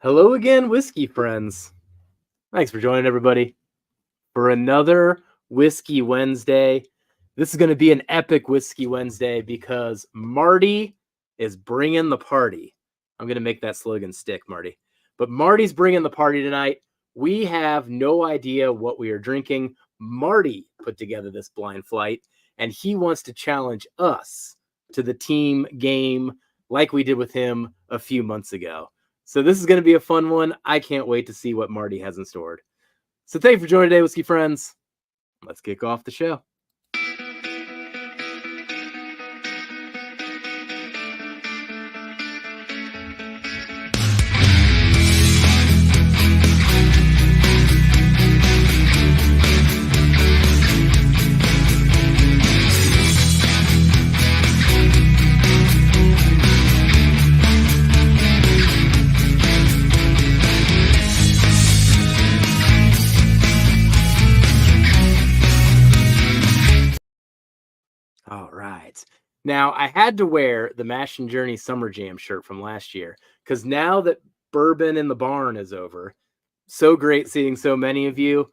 Hello again, whiskey friends. Thanks for joining everybody for another Whiskey Wednesday. This is going to be an epic Whiskey Wednesday because Marty is bringing the party. I'm going to make that slogan stick, Marty. But Marty's bringing the party tonight. We have no idea what we are drinking. Marty put together this blind flight, and he wants to challenge us to the team game like we did with him a few months ago. So this is going to be a fun one. I can't wait to see what Marty has in store. So thank you for joining today, whiskey friends. Let's kick off the show. All right. Now, I had to wear the Mash and Journey Summer Jam shirt from last year because now that Bourbon in the Barn is over, so great seeing so many of you.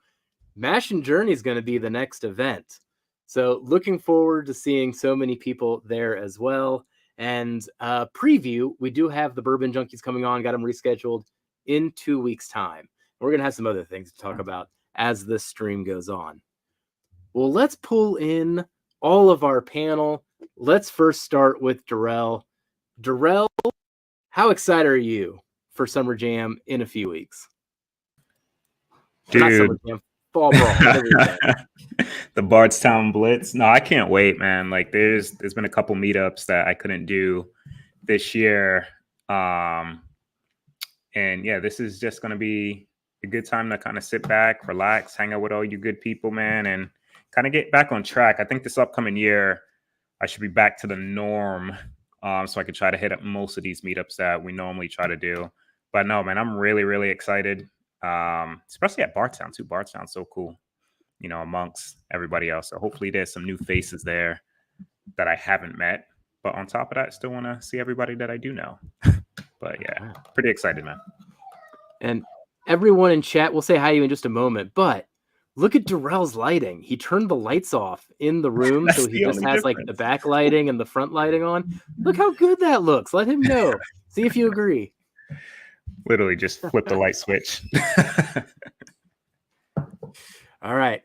Mash and Journey is going to be the next event. So looking forward to seeing so many people there as well. And preview, we do have the Bourbon Junkies coming on, got them rescheduled in 2 weeks' time. We're going to have some other things to talk about as this stream goes on. Well, let's pull in all of our panel. Let's first start with Darrell. Darrell, how excited are you for Summer Jam in a few weeks? Dude. Not Summer Jam, Fall Brawl. The Bardstown Blitz. No, I can't wait, man. Like there's been a couple meetups that I couldn't do this year. And yeah, this is just going to be a good time to kind of sit back, relax, hang out with all you good people, man, and kind of get back on track. I think this upcoming year, I should be back to the norm, so I could try to hit up most of these meetups that we normally try to do. But no, man, I'm really, really excited, especially at Bardstown too. Bardstown's so cool, you know, amongst everybody else. So hopefully there's some new faces there that I haven't met. But on top of that, I still want to see everybody that I do know. But yeah, pretty excited, man. And everyone in chat, we'll say hi to you in just a moment, but look at Darrell's lighting. He turned the lights off in the room, so he just has like the back lighting and the front lighting on. Look how good that looks. Let him know. See if you agree. Literally just flip the light switch. All right.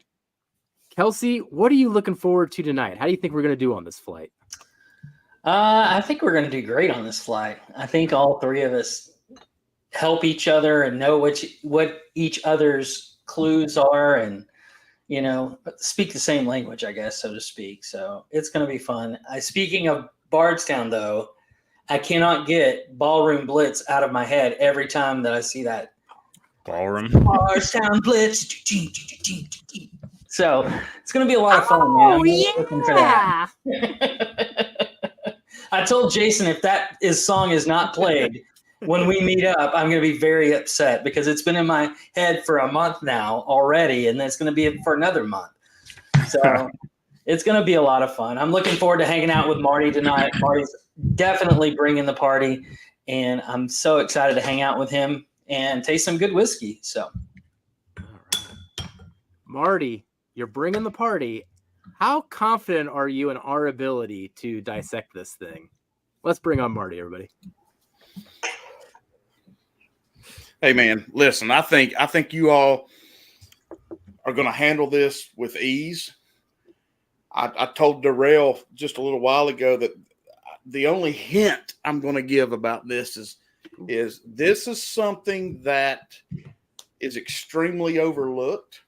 Kelsey, what are you looking forward to tonight? How do you think we're going to do on this flight? I think we're going to do great on this flight. I think all three of us help each other and know what each other's clues are, and you know, speak the same language, I guess, so to speak. So it's going to be fun. Speaking of Bardstown, though, I cannot get Ballroom Blitz out of my head every time that I see that Ballroom Bardstown Blitz. So it's going to be a lot of fun, man. I'm really looking for that. I told Jason if that song is not played when we meet up, I'm going to be very upset because it's been in my head for a month now already, and it's going to be for another month. So it's going to be a lot of fun. I'm looking forward to hanging out with Marty tonight. Marty's definitely bringing the party, and I'm so excited to hang out with him and taste some good whiskey. So, all right. Marty, you're bringing the party. How confident are you in our ability to dissect this thing? Let's bring on Marty, everybody. Hey man, listen, I think you all are going to handle this with ease. I told Darrell just a little while ago that the only hint I'm going to give about this is this is something that is extremely overlooked.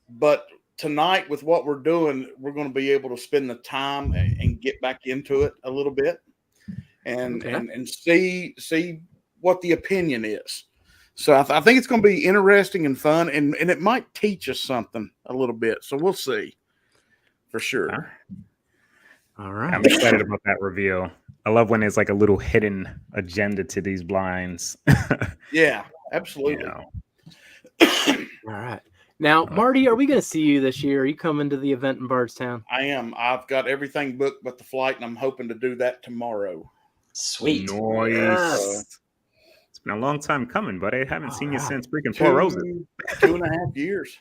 But tonight with what we're doing, we're going to be able to spend the time and get back into it a little bit and see what the opinion is. So I think it's going to be interesting and fun, and it might teach us something a little bit. So we'll see for sure. All right. I'm excited about that reveal. I love when there's like a little hidden agenda to these blinds. Yeah, absolutely. You know. All right. Now, Marty, are we going to see you this year? Are you coming to the event in Bardstown? I am. I've got everything booked but the flight, and I'm hoping to do that tomorrow. Sweet. Noise. Yes. been a long time coming, but I haven't seen you right. since freaking Four Roses. 2.5 years.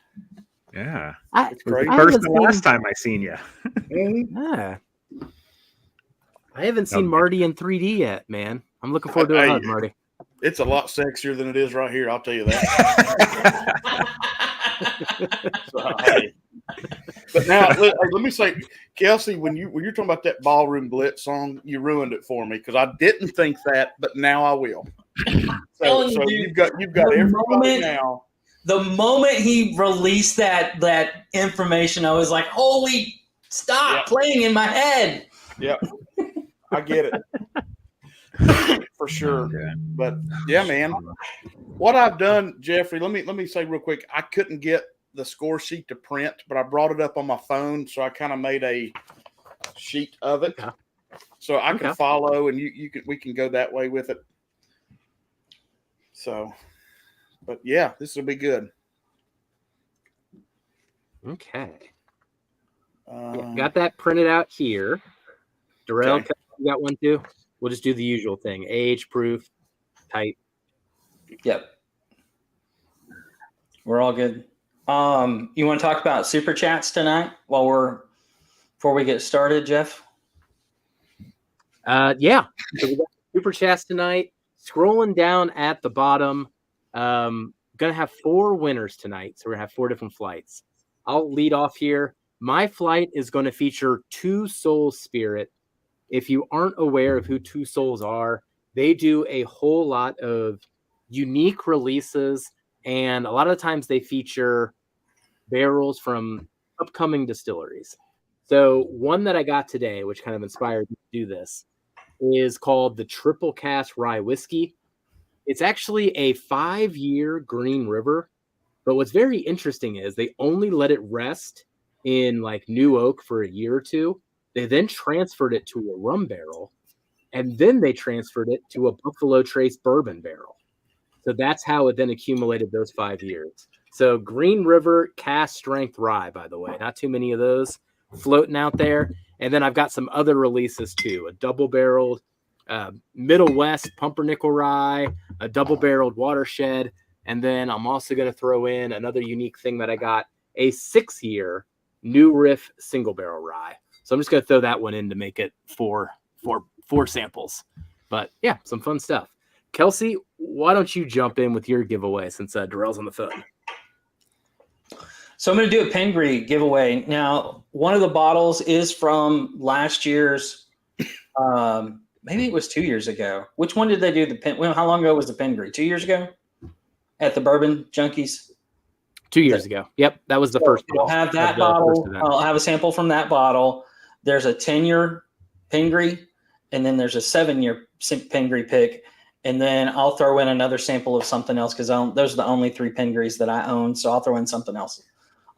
Yeah. It's crazy. First and last time I seen you. Yeah. I haven't No, seen Marty in 3D yet, man. I'm looking forward to a hug, Marty. It's a lot sexier than it is right here. I'll tell you that. So, hey. But now let me say, Kelsey, when you're talking about that Ballroom Blitz song, you ruined it for me because I didn't think that, but now I will. So you've got everybody now. The moment he released that information, I was like, "Holy, stop playing in my head." Yep, I get it for sure. Yeah. But yeah, man, what I've done, Jeffrey. Let me say real quick. I couldn't get the score sheet to print, but I brought it up on my phone, so I kind of made a sheet of it, so I can follow, and we can go that way with it. So, but yeah, this will be good. Okay. Got that printed out here. Darrell, you got one too? We'll just do the usual thing. Age, proof, type. Yep. We're all good. You want to talk about super chats tonight before we get started, Jeff? Yeah. So we got super chats tonight. Scrolling down at the bottom, gonna have 4 winners tonight. So we're gonna have 4 different flights. I'll lead off here. My flight is going to feature Two Souls Spirit. If you aren't aware of who Two Souls are, they do a whole lot of unique releases, and a lot of times they feature barrels from upcoming distilleries. So one that I got today, which kind of inspired me to do this, is called the Triple Cask Rye Whiskey. It's actually a 5-year Green River, but what's very interesting is they only let it rest in like new oak for a year or two. They then transferred it to a rum barrel, and then they transferred it to a Buffalo Trace bourbon barrel. So that's how it then accumulated those 5 years. So Green River cast strength rye, by the way, not too many of those floating out there. And then I've got some other releases too, a double barreled Middle West pumpernickel rye, a double barreled Watershed. And then I'm also going to throw in another unique thing that I got, a 6-year New Riff single barrel rye. So I'm just going to throw that one in to make it four samples. But yeah, some fun stuff. Kelsey, why don't you jump in with your giveaway since Darrell's on the phone? So I'm going to do a Pengree giveaway. Now, one of the bottles is from last year's, maybe it was 2 years ago. Which one did they do? How long ago was the Pengree? 2 years ago? At the Bourbon Junkies? 2 years ago. Yep, that was the first bottle. We'll have that bottle. I'll have a sample from that bottle. There's a 10-year Pengree, and then there's a 7-year Pengree pick. And then I'll throw in another sample of something else because those are the only 3 Pengrees that I own. So I'll throw in something else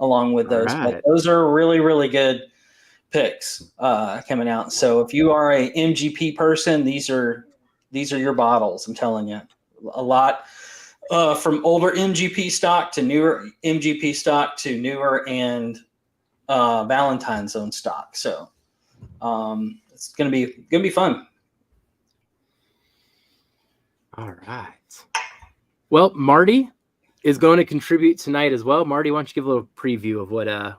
along with those. Right. But those are really, really good picks coming out. So if you are a MGP person, these are your bottles. I'm telling you, a lot. From older MGP stock to newer MGP stock to newer and Valentine's Zone stock. So it's gonna be fun. All right. Well, Marty is going to contribute tonight as well. Marty, why don't you give a little preview of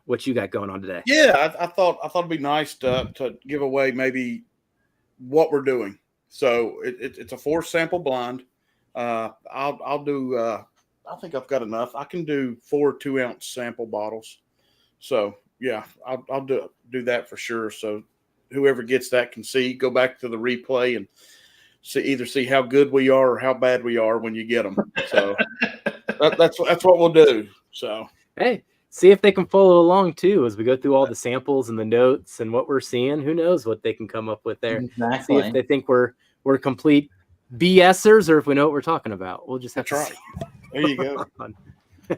what you got going on today? Yeah, I thought it'd be nice to give away maybe what we're doing. So it's a 4 sample blind. I'll do. I think I've got enough. I can do 4 2-ounce sample bottles. So yeah, I'll do that for sure. So whoever gets that can go back to the replay and see how good we are or how bad we are when you get them. So that's what we'll do. So hey, see if they can follow along too as we go through all the samples and the notes and what we're seeing. Who knows what they can come up with there? Exactly. See if they think we're complete BSers or if we know what we're talking about. We'll just have to see. There you go.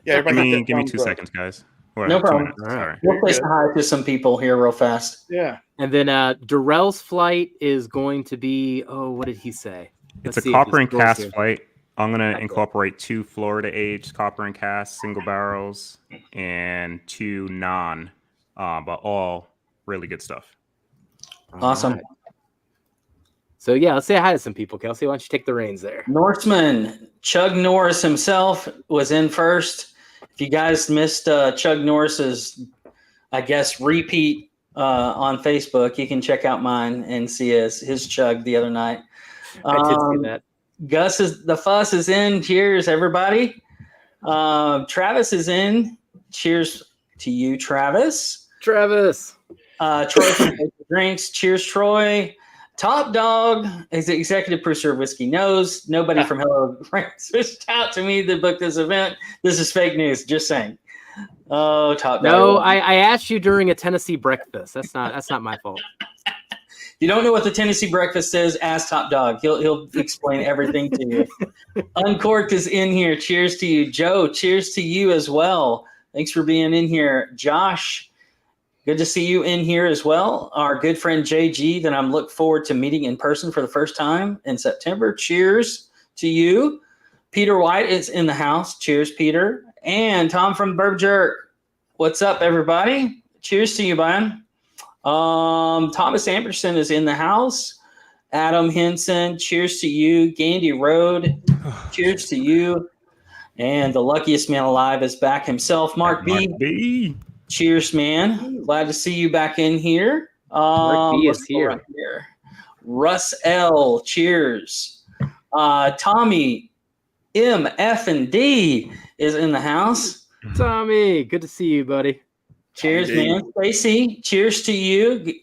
Yeah, give me 2 seconds, guys. No problem. Sorry. We'll place a hi to some people here real fast. Yeah. And then Darrell's flight is going to be, what did he say? It's a copper and cast flight. I'm going to incorporate 2 Florida aged copper and cast single barrels and 2 non, but all really good stuff. Awesome. Right. So yeah, let's say hi to some people. Kelsey, why don't you take the reins there? Norseman, Chug Norris himself was in first. If you guys missed Chug Norris's, I guess, repeat on Facebook, you can check out mine and see his chug the other night. I did see that. Gus the fuss is in. Cheers, everybody. Travis is in. Cheers to you, Travis. Travis. Troy from Drinks. Cheers, Troy. Top Dog is the executive producer of Whiskey Knows. Nobody from Hello Franks reached out to me to book this event. This is fake news. Just saying. Oh, Top Dog. No, I asked you during a Tennessee breakfast. That's not my fault. You don't know what the Tennessee breakfast is? Ask Top Dog. He'll explain everything to you. Uncorked is in here. Cheers to you, Joe. Cheers to you as well. Thanks for being in here, Josh. Good to see you in here as well. Our good friend JG that I'm looking forward to meeting in person for the first time in September. Cheers to you. Peter White is in the house. Cheers, Peter. And Tom from Burb Jerk. What's up, everybody? Cheers to you, Brian. Thomas Anderson is in the house. Adam Henson, cheers to you. Gandy Road, cheers to you. And the luckiest man alive is back himself, Mark B. Cheers, man. Glad to see you back in here. Mark B is here. Right here. Russ L, cheers. Tommy M, F, and D is in the house. Tommy, good to see you, buddy. Cheers, man. Stacy, cheers to you.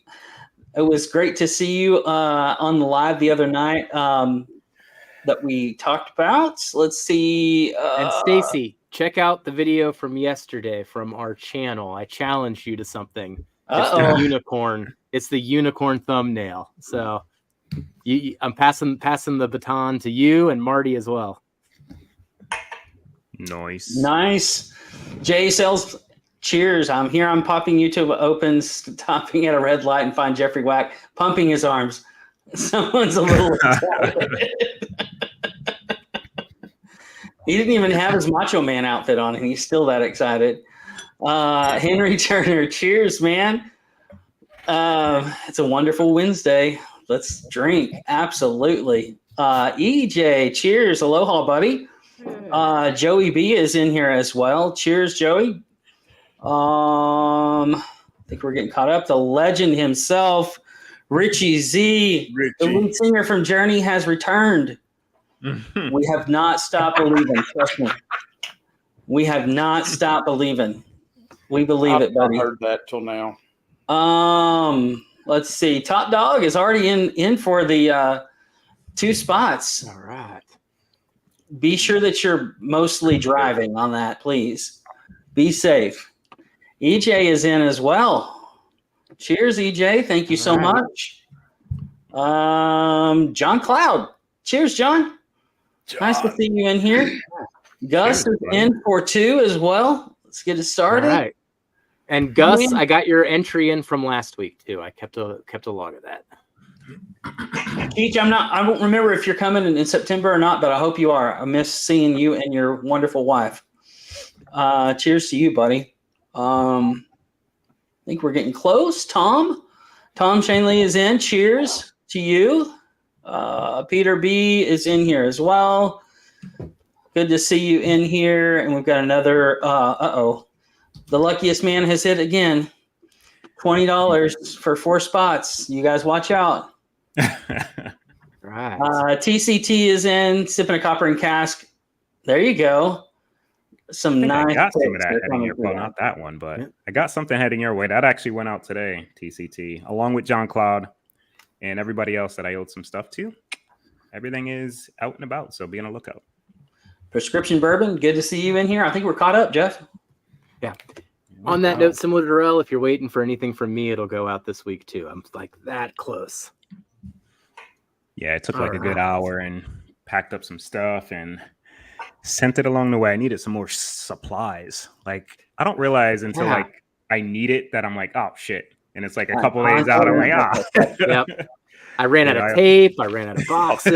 It was great to see you on the live the other night that we talked about. Let's see. And Stacy, check out the video from yesterday from our channel. I challenged you to something. It's the unicorn. It's the unicorn thumbnail. So I'm passing the baton to you and Marty as well. Nice. Jay sells. Cheers. I'm here. I'm popping YouTube opens, stopping at a red light and find Jeffrey Wack pumping his arms. Someone's a little excited. He didn't even have his Macho Man outfit on, and he's still that excited. Henry Turner, cheers, man. It's a wonderful Wednesday. Let's drink. Absolutely. EJ, cheers. Aloha, buddy. Joey B is in here as well. Cheers, Joey. I think we're getting caught up. The legend himself, Richie Z, the lead singer from Journey, has returned. We have not stopped believing. Trust me. We have not stopped believing. We believe it, buddy. I've heard that till now. Let's see. Top Dog is already in for the 2 spots. All right. Be sure that you're mostly driving on that, please. Be safe. EJ is in as well. Cheers, EJ. Thank you so much. John Cloud. Cheers, John. Nice to see you in here. Gus is in for 2 as well. Let's get it started. All right. And Gus, I got your entry in from last week too. I kept a log of that. Keach, I won't remember if you're coming in September or not, but I hope you are. I miss seeing you and your wonderful wife. Cheers to you, buddy. I think we're getting close. Tom Shanley is in. Cheers to you. Peter B is in here as well. Good to see you in here. And we've got another, the luckiest man has hit again. $20 for 4 spots. You guys watch out. Right. TCT is in, sipping a copper and cask. There you go. Some nice. I got some of that heading your way. Not that one, but I got something heading your way. That actually went out today, TCT, along with John Cloud and everybody else that I owed some stuff to. Everything is out and about, so be on the lookout. Prescription Bourbon, good to see you in here. I think we're caught up, Jeff. Yeah. On that note, similar to Darrell, if you're waiting for anything from me, it'll go out this week too. I'm like that close. Yeah, it took like a good hour and packed up some stuff and sent it along the way. I needed some more supplies. Like, I don't realize until like I need it that I'm like, oh shit. And it's like a couple days out. I'm like, Yep. I ran out of tape. I ran out of boxes.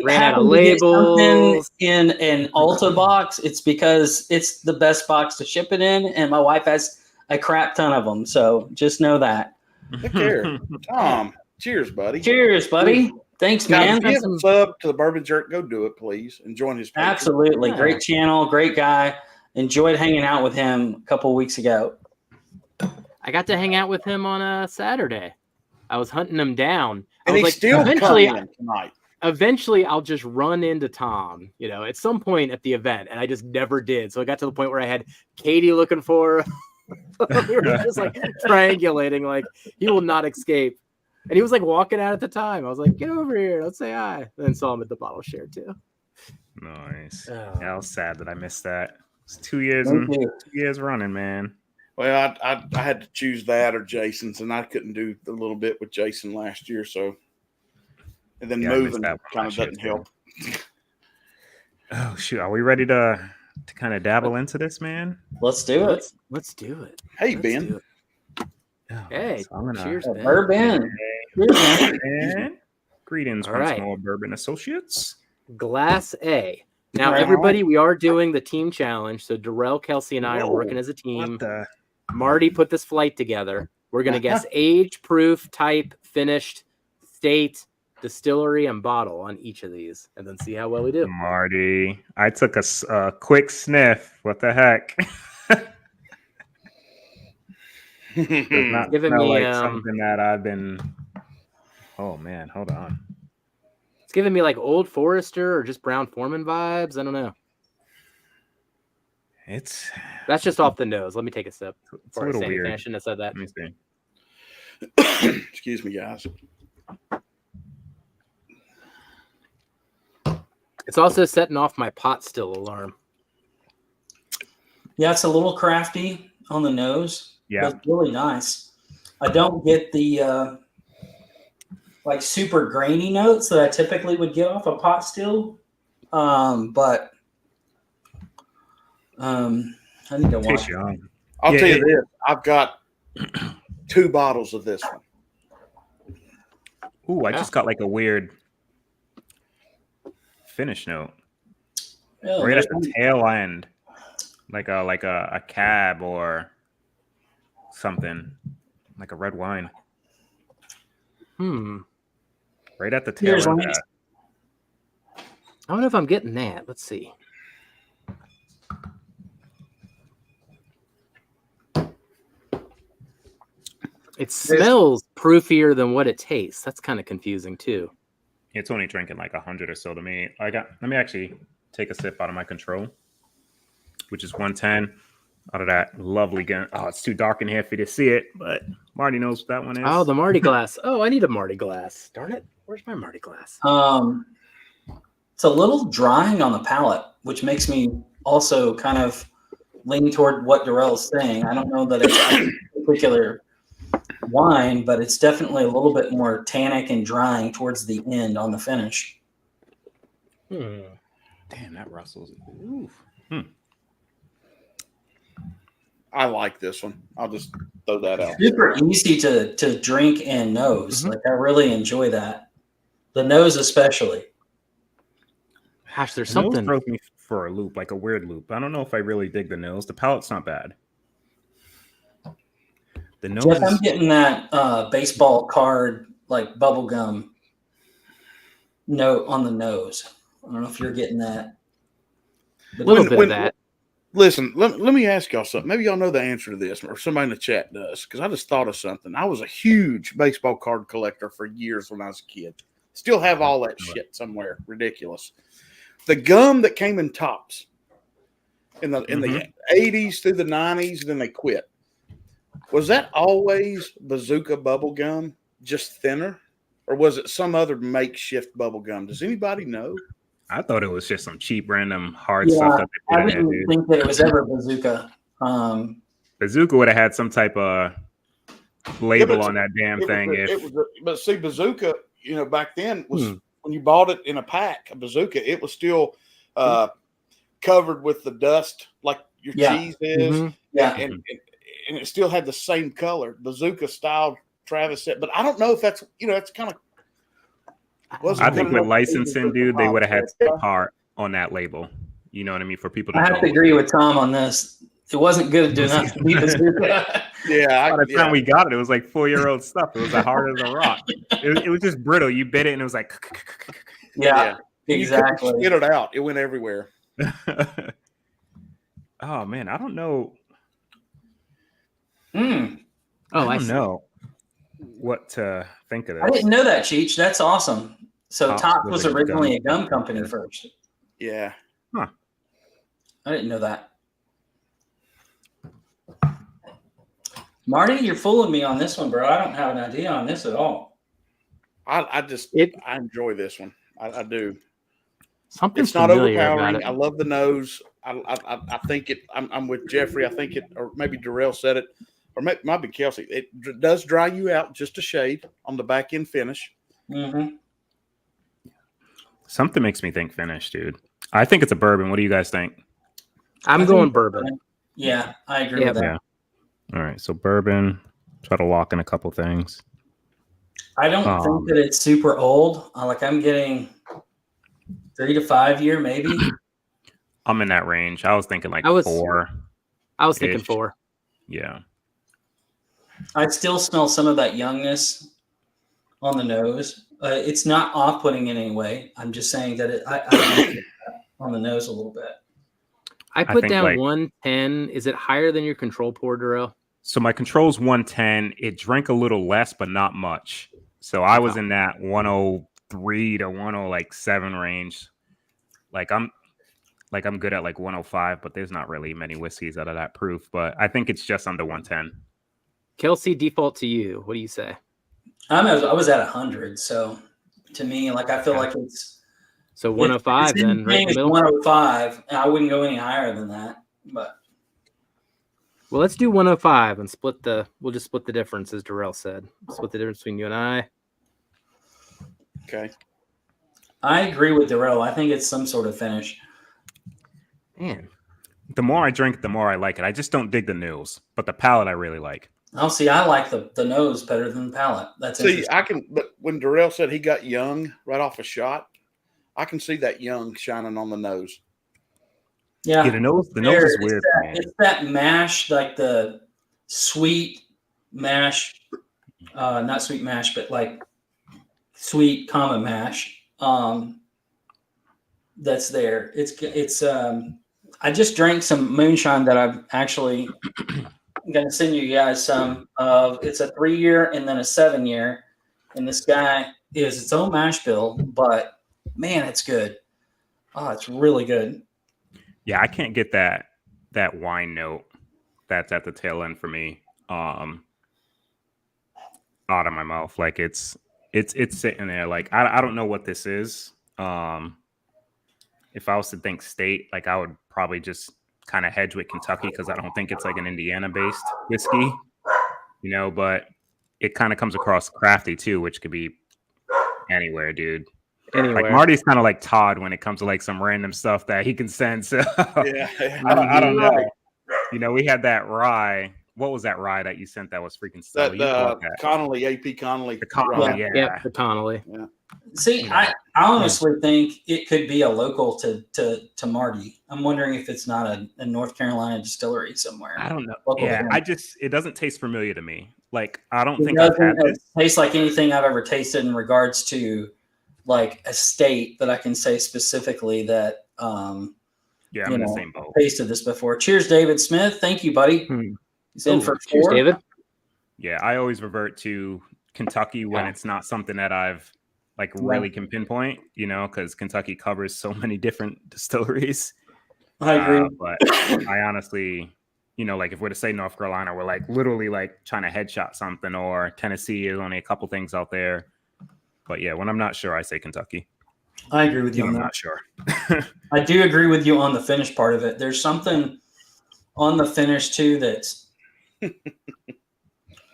Ran out of labels. In an Ulta box, it's because it's the best box to ship it in, and my wife has a crap ton of them. So just know that. Look here, Tom. Cheers, buddy. Cheers, buddy. Thanks, Guys, man. give a sub to the Bourbon Jerk. Go do it, please, and join his page. Absolutely. Yeah. Great channel. Great guy. Enjoyed hanging out with him a couple weeks ago. I got to hang out with him on a Saturday. I was hunting him down. And I was he's like, still eventually, coming tonight. eventually I'll just run into Tom, at some point at the event. And I just never did. So I got to the point where I had Katie looking for we were just like triangulating, like he will not escape. And he was like walking out at the time. I was like, get over here, let's say hi. And then saw him at the bottle share too. Nice. Oh. Yeah, I was sad that I missed that. It's 2 years and 2 years running, man. Well, I had to choose that or Jason's, and I couldn't do the little bit with Jason last year. So, and then moving kind of doesn't help. Oh shoot, are we ready to kind of dabble into this, man? Let's do it. Let's do it. Hey, Let's Ben. do it. Oh, Hey, so I'm gonna- cheers, Ben. Bourbon. And greetings All once right. more, Bourbon Associates. Glass A. Now, All right. everybody, we are doing the team challenge. So Darrell, Kelsey, and I are Whoa, working as a team. What the? Marty put this flight together. We're going to guess age, proof, type, finished, state, distillery, and bottle on each of these, and then see how well we do. Marty, I took a quick sniff. What the heck? Does not Giving smell me, like something that I've been. Oh man, hold on. It's giving me like Old Forester or just Brown Foreman vibes. I don't know. That's just off the nose. Let me take a sip. It's a little weird. I shouldn't have said that. Let me see. Excuse me, guys. It's also setting off my pot still alarm. Yeah, it's a little crafty on the nose. Yeah. But it's really nice. I don't get the like super grainy notes that I typically would get off a pot still. But I need to watch. Tastes young. I'll tell you this. I've got 2 bottles of this one. Ooh, I just got like a weird finish note. Oh, Right at the tail end. Like a cab or something. Like a red wine. Right at the tail Here's end. one. Of that. I don't know if I'm getting that. Let's see. It smells proofier than what it tastes. That's kind of confusing too. It's only drinking like 100 or so to me. Let me actually take a sip out of my control, which is 110 out of that lovely gun. Oh, it's too dark in here for you to see it, but Marty knows what that one is. Oh, the Marty glass. Oh, I need a Marty glass. Darn it. Where's my Marty glass? It's a little drying on the palate, which makes me also kind of lean toward what Darrell's saying. I don't know that it's a particular wine, but it's definitely a little bit more tannic and drying towards the end on the finish. Damn, that rustles. Oof. I like this one. I'll just throw that out. Super easy to drink and nose. Like I really enjoy that. The nose especially. Gosh, there's The nose something. throws me for a loop, like a weird loop. I don't know if I really dig the nose. The palate's not bad. The nose. Jeff, I'm getting that baseball card like bubblegum note on the nose. I don't know if you're getting that. A little bit of that. Listen, let me ask y'all something. Maybe y'all know the answer to this, or somebody in the chat does, because I just thought of something. I was a huge baseball card collector for years when I was a kid. Still have all that shit somewhere. Ridiculous. The gum that came in tops in the 80s through the 90s, then they quit. Was that always Bazooka bubble gum, just thinner? Or was it some other makeshift bubble gum? Does anybody know? I thought it was just some cheap, random, hard stuff that they I put in there, didn't dude. think that it was ever Bazooka. Bazooka would have had some type of label on that damn thing. But see, Bazooka, back then was when you bought it in a pack, a Bazooka, it was still covered with the dust like your cheese is. Yeah. And it still had the same color, Bazooka style Travis said. But I don't know if that's, it's kind of. I think with licensing, dude, they would have had some part on that label. You know what I mean? For people to I have to agree with Tom on this. It wasn't good enough to be bazooka. Yeah, By the time we got it, it was like 4-year-old stuff. It was as hard as a rock. It was just brittle. You bit it, and it was like. Yeah, You couldn't exactly. spit it out. It went everywhere. Oh man, I don't know. Mm. Oh, I don't know what to think of this. I didn't know that, Cheech. That's awesome. So Tops Tops was was a originally a gum gum company company. first. Yeah. Huh. I didn't know that. Marty, you're fooling me on this one, bro. I don't have an idea on this at all. I enjoy this one. I do. Something It's not familiar overpowering. about it. I love the nose. I think it. I'm with Jeffrey. I think it, or maybe Darrell said it, or might be Kelsey. It does dry you out just a shade on the back end finish. Mm-hmm. Something makes me think finish, dude. I think it's a bourbon. What do you guys think? I'm going bourbon. Yeah, I agree with that. Yeah. All right, so bourbon. Try to lock in a couple things. I don't think that it's super old. I'm getting 3 to 5 year, maybe. I'm in that range. I was thinking like 4. I was thinking 4. Yeah. I still smell some of that youngness on the nose. It's not off-putting in any way. I'm just saying that I on the nose a little bit. I put down 110. Is it higher than your control pour, Darrell? So my control's 110. It drank a little less, but not much. So I was in that 103 to 107 range. I'm good at 105, but there's not really many whiskeys out of that proof. But I think it's just under 110. Kelsey, default to you. What do you say? I was at 100, so to me, I feel like it's so 105 then, right in the middle. 105. I wouldn't go any higher than that, but. Well, let's do 105 and we'll just split the difference, as Darrell said. Split the difference between you and I. Okay. I agree with Darrell. I think it's some sort of finish. Man. The more I drink, the more I like it. I just don't dig the nose, but the palate I really like. Oh, see, I like the nose better than the palate. That's but when Darrell said he got young right off a shot, I can see that young shining on the nose. Yeah, the nose is weird. It's that mash, like the sweet mash, not sweet mash, but sweet common mash. That's there. It's. I just drank some moonshine that I've actually going to send you guys some of. It's a 3-year and then a 7-year, and this guy is its own mash bill, but man, it's good. Oh, it's really good. Yeah, I can't get that wine note that's at the tail end for me out of my mouth. It's sitting there. I don't know what this is. If I was to think state, I would probably just kind of hedge with Kentucky because I don't think it's an Indiana-based whiskey, but it kind of comes across crafty too, which could be anywhere, dude. Anywhere. Marty's kind of like Todd when it comes to some random stuff that he can send. So Yeah. I don't know. We had that rye. What was that rye that you sent that was freaking stellar? That Connolly, AP Connolly. The Connolly, yeah. The Connolly. Yeah. See, I honestly think it could be a local to Marty. I'm wondering if it's not a North Carolina distillery somewhere. I don't know. Local yeah, it doesn't taste familiar to me. I don't think I've had this. Tastes like anything I've ever tasted in regards to a state that I can say specifically that. Yeah, I'm in the same boat. Tasted this before. Cheers, David Smith. Thank you, buddy. He's in for 4. Cheers, David. Yeah, I always revert to Kentucky when it's not something that I've really can pinpoint, because Kentucky covers so many different distilleries. I agree. But I honestly, if we're to say North Carolina, we're literally trying to headshot something, or Tennessee is only a couple things out there. But yeah, when I'm not sure, I say Kentucky. I agree with you on that. I'm not sure. I do agree with you on the finish part of it. There's something on the finish too that's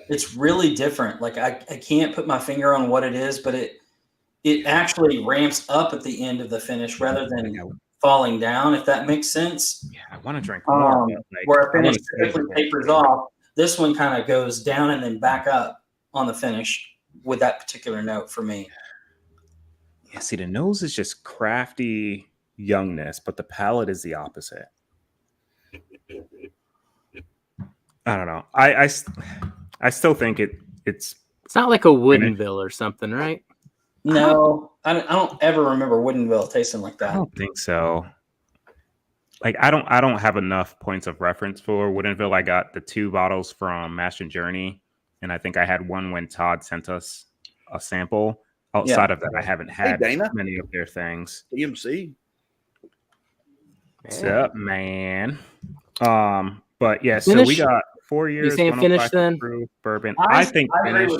it's really different. I can't put my finger on what it is, but it actually ramps up at the end of the finish rather than falling down, if that makes sense. Yeah, I want to drink more. Where a finish typically tapers off, this one kind of goes down and then back up on the finish with that particular note for me. Yeah, see, the nose is just crafty youngness, but the palate is the opposite. I don't know. I still think it's It's not like a Woodenville or something, right? No, I don't ever remember Woodenville tasting like I that. don't think so. Like I don't have enough points of reference for Woodenville. I got the 2 bottles from Master Journey, and I think I had one when Todd sent us a sample. Outside of that, I haven't had Dana. many of their things. EMC. What's up, man? But yeah, so Finish? we got 4 years. saying 105 finish then? proof bourbon. I think finish.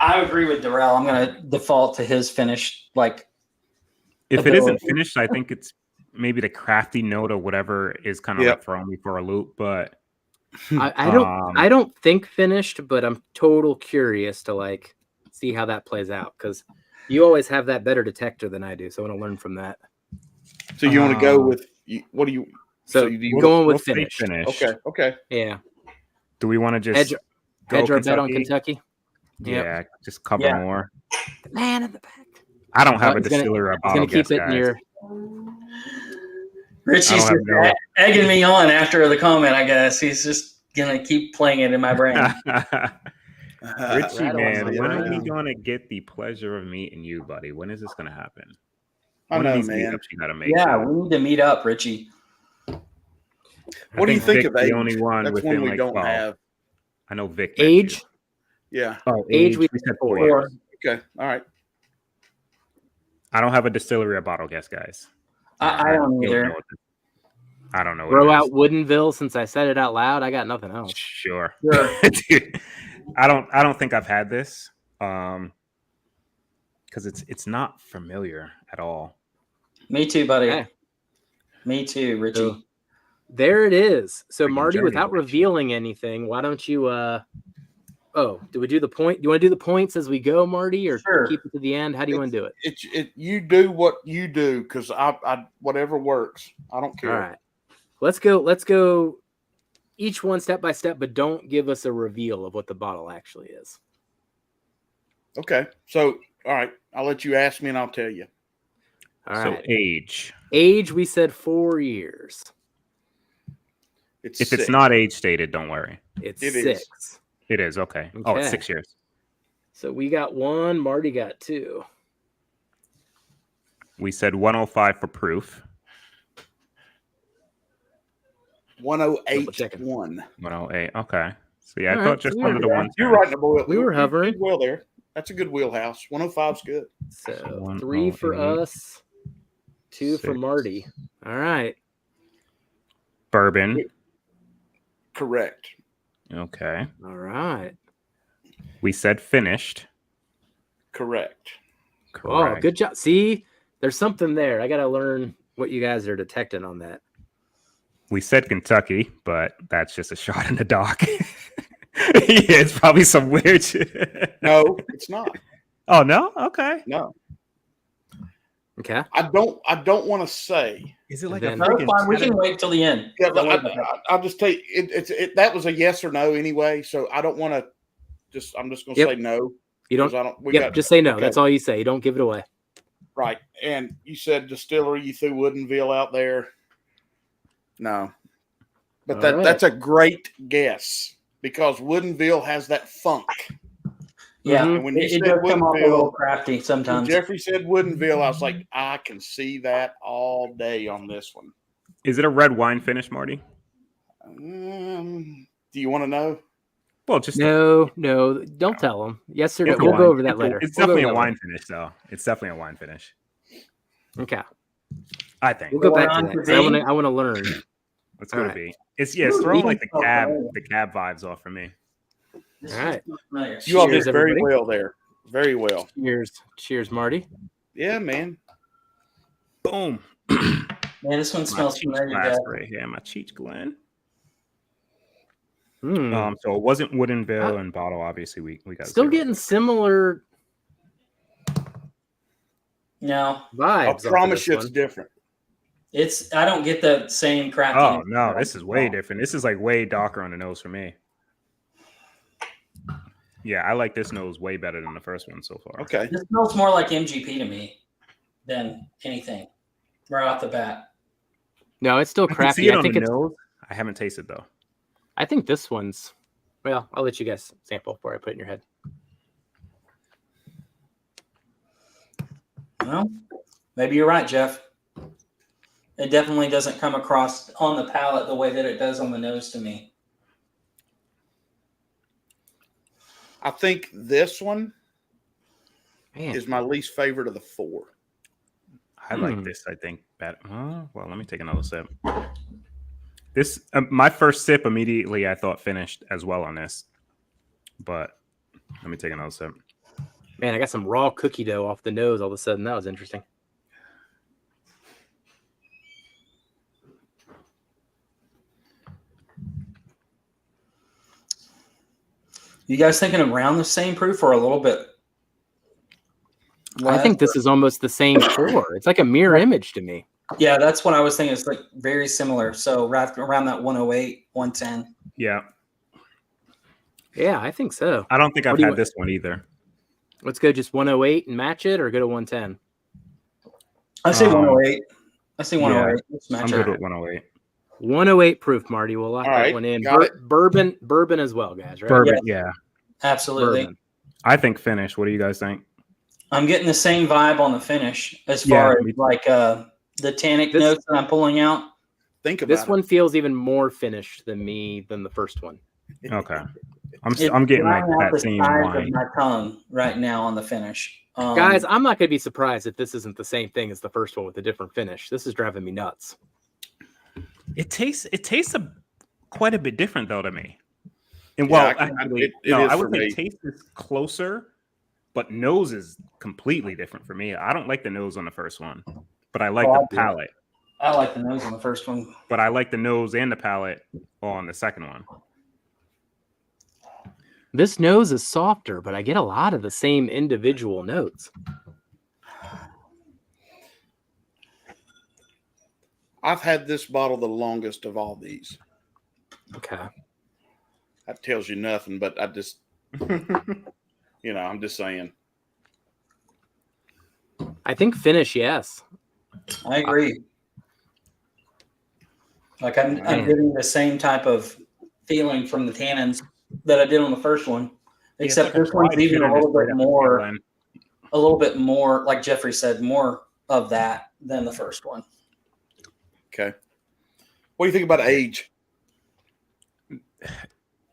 I agree with Darrell. I'm going to default to his finish. Like, If it isn't finished, I think it's maybe the crafty note or whatever is kind of like throwing me for a loop. But I don't think finished, but I'm total curious to like see how that plays out because you always have that better detector than I do, so I want to learn from that. So you want to go with what do you? So you going with finish. Okay. Yeah. Do we want to just hedge our bet on Kentucky? Yeah, just cover more. The man in the back. I don't have a distiller or a bottle keep it near. Richie's egging me on after the comment, I guess. He's just going to keep playing it in my brain. Richie, man, when are we going to get the pleasure of meeting you, buddy? When is this going to happen? One of these meetups you got to make. Yeah, we need to meet up, Richie. What do you think of age? The only one That's within one we like don't 12. have. I know Vic. Age? Yeah. Oh, age we said 4 years. Okay. All right. I don't have a distillery or bottle guess, guys. I don't either. I don't know. Throw out Woodenville since I said it out loud. I got nothing else. Sure. Dude, I don't think I've had this. Because it's not familiar at all. Me too, buddy. Okay. Me too, Richie. So, there it is. So Marty, journey, without revealing anything, why don't you do we do the point? Do you want to do the points as we go, Marty, or keep it to the end? How do you want to do it? You do what you do because I whatever works. I don't care. All right. Let's go each one step by step, but don't give us a reveal of what the bottle actually is. Okay. So, all right, I'll let you ask me and I'll tell you. All right. Age. Age, we said 4 years. If it's not age stated, don't worry. It 6. Is. It is, okay. Oh, it's 6 years. So we got 1, Marty got 2. We said 105 for proof. 108. 108. Okay. So yeah, I All thought right, just so one of the ones. You're right in the wheel. We were hovering. Well there. That's a good wheelhouse. 105 is good. So 3 for us, 2 for Marty. All right. Bourbon. Correct. Okay. All right. We said finished. Correct. Oh, good job. See, there's something there. I got to learn what you guys are detecting on that. We said Kentucky, but that's just a shot in the dark. Yeah, it's probably some weird shit. No, it's not. Oh, no? Okay. No. Okay. I don't want to say. Is it like Then- a freaking... Fine, we can wait till the end. Yeah, but I'll just tell you, that was a yes or no anyway, so I don't want to I'm just going to say no. You don't. 'cause Just say no. okay. That's all you say. You don't give it away. Right. And you said distillery, you threw Woodenville out there. No. But that's a great guess because Woodenville has that funk. Yeah, And when you it said does come off a little Woodenville, crafty when sometimes. Jeffrey said Woodenville, I was like, I can see that all day on this one. Is it a red wine finish, Marty? Do you want to know? Well, just... No. Don't tell them. Yes or no. It's a We'll wine. go over that later. It's We'll go definitely over a that wine later. finish, though. It's definitely a wine finish. Okay. I think. We'll go back to on that. to 'Cause B? I want to learn. Let's go to All B. It's throwing like the cab vibes off for me. All right. You all Cheers, did very everybody. well there. Very well. Cheers, Marty. Yeah, man. Boom. Man, this one My smells cheech familiar. glass Dad. right here. My cheech gland. Hmm. So it wasn't Woodenville and bottle. Obviously, we got Still 0. getting similar No, vibes. I promise you off it's of this different. I don't get the same crafty. Oh no, this is way different. This is like way darker on the nose for me. Yeah, I like this nose way better than the first one so far. Okay. This smells more like MGP to me than anything right off the bat. No, it's still I can see crafty. it I on think the it's. nose. I haven't tasted though. I think this one's Well, I'll let you guys sample before I put it in your head. Well, maybe you're right, Jeff. It definitely doesn't come across on the palate the way that it does on the nose to me. I think this one Man, is my least favorite of the 4. I like this. I think better. Well, let me take another sip. This my first sip immediately I thought finished as well on this, but let me take another sip. man, I got some raw cookie dough off the nose all of a sudden. That was interesting. You guys thinking around the same proof or a little bit less? I think this is almost the same pour. It's like a mirror image to me. Yeah, that's what I was thinking. It's like very similar. So around that 108, 110. Yeah, Yeah, I think so. I don't think I've What do you had want? this one either. Let's go just 108 and match it, or go to 110. I say 108. I say 108. Let's I'm match good it. with 108. 108 proof, Marty. We'll lock All that right, one in. got it. Bourbon as well, guys. Right? Bourbon, yeah. Absolutely. Bourbon. I think finish. What do you guys think? I'm getting the same vibe on the finish as Yeah, far as me too. like the tannic notes that I'm pulling out. Think about This it. one feels even more finished than the first one. Okay, It's I'm getting like drying out that the same size wine. of my tongue right now on the finish. Guys, I'm not going to be surprised if this isn't the same thing as the first one with a different finish. This is driving me nuts. It tastes quite a bit different though to me. And well, Yeah, actually, it no, is I for would say me. taste is closer, but nose is completely different for me. I don't like the nose on the first one, but I like Oh, I the do. palate. I like the nose on the first one. But I like the nose and the palate on the second one. This nose is softer, but I get a lot of the same individual notes. I've had this bottle the longest of all these. Okay. That tells you nothing, but I just, I'm just saying. I think finish, yes. I agree. Like I'm getting the same type of feeling from the tannins that I did on the first one, except this one's even a little bit more, like Jeffrey said, more of that than the first one. Okay. What do you think about age?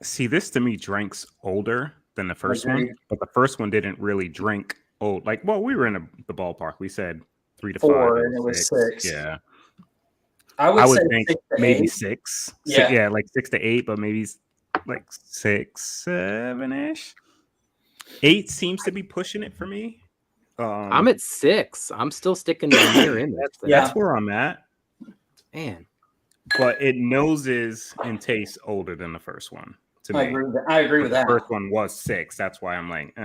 See, this to me drinks older than the first Agreed. one, but the first one didn't really drink old. Like, well, we were in the ballpark. We said 3 to 4, 5, and it was 6. Yeah, I I would say think 6 to maybe 8. 6. Yeah. Yeah, like 6 to 8, but maybe like 6, 7 ish. 8 seems to be pushing it for me. I'm at 6. I'm still sticking to the mirror image. That's where I'm at. Man. But it noses and tastes older than the first one. To me, I agree with the that. first one was 6. That's why I'm like,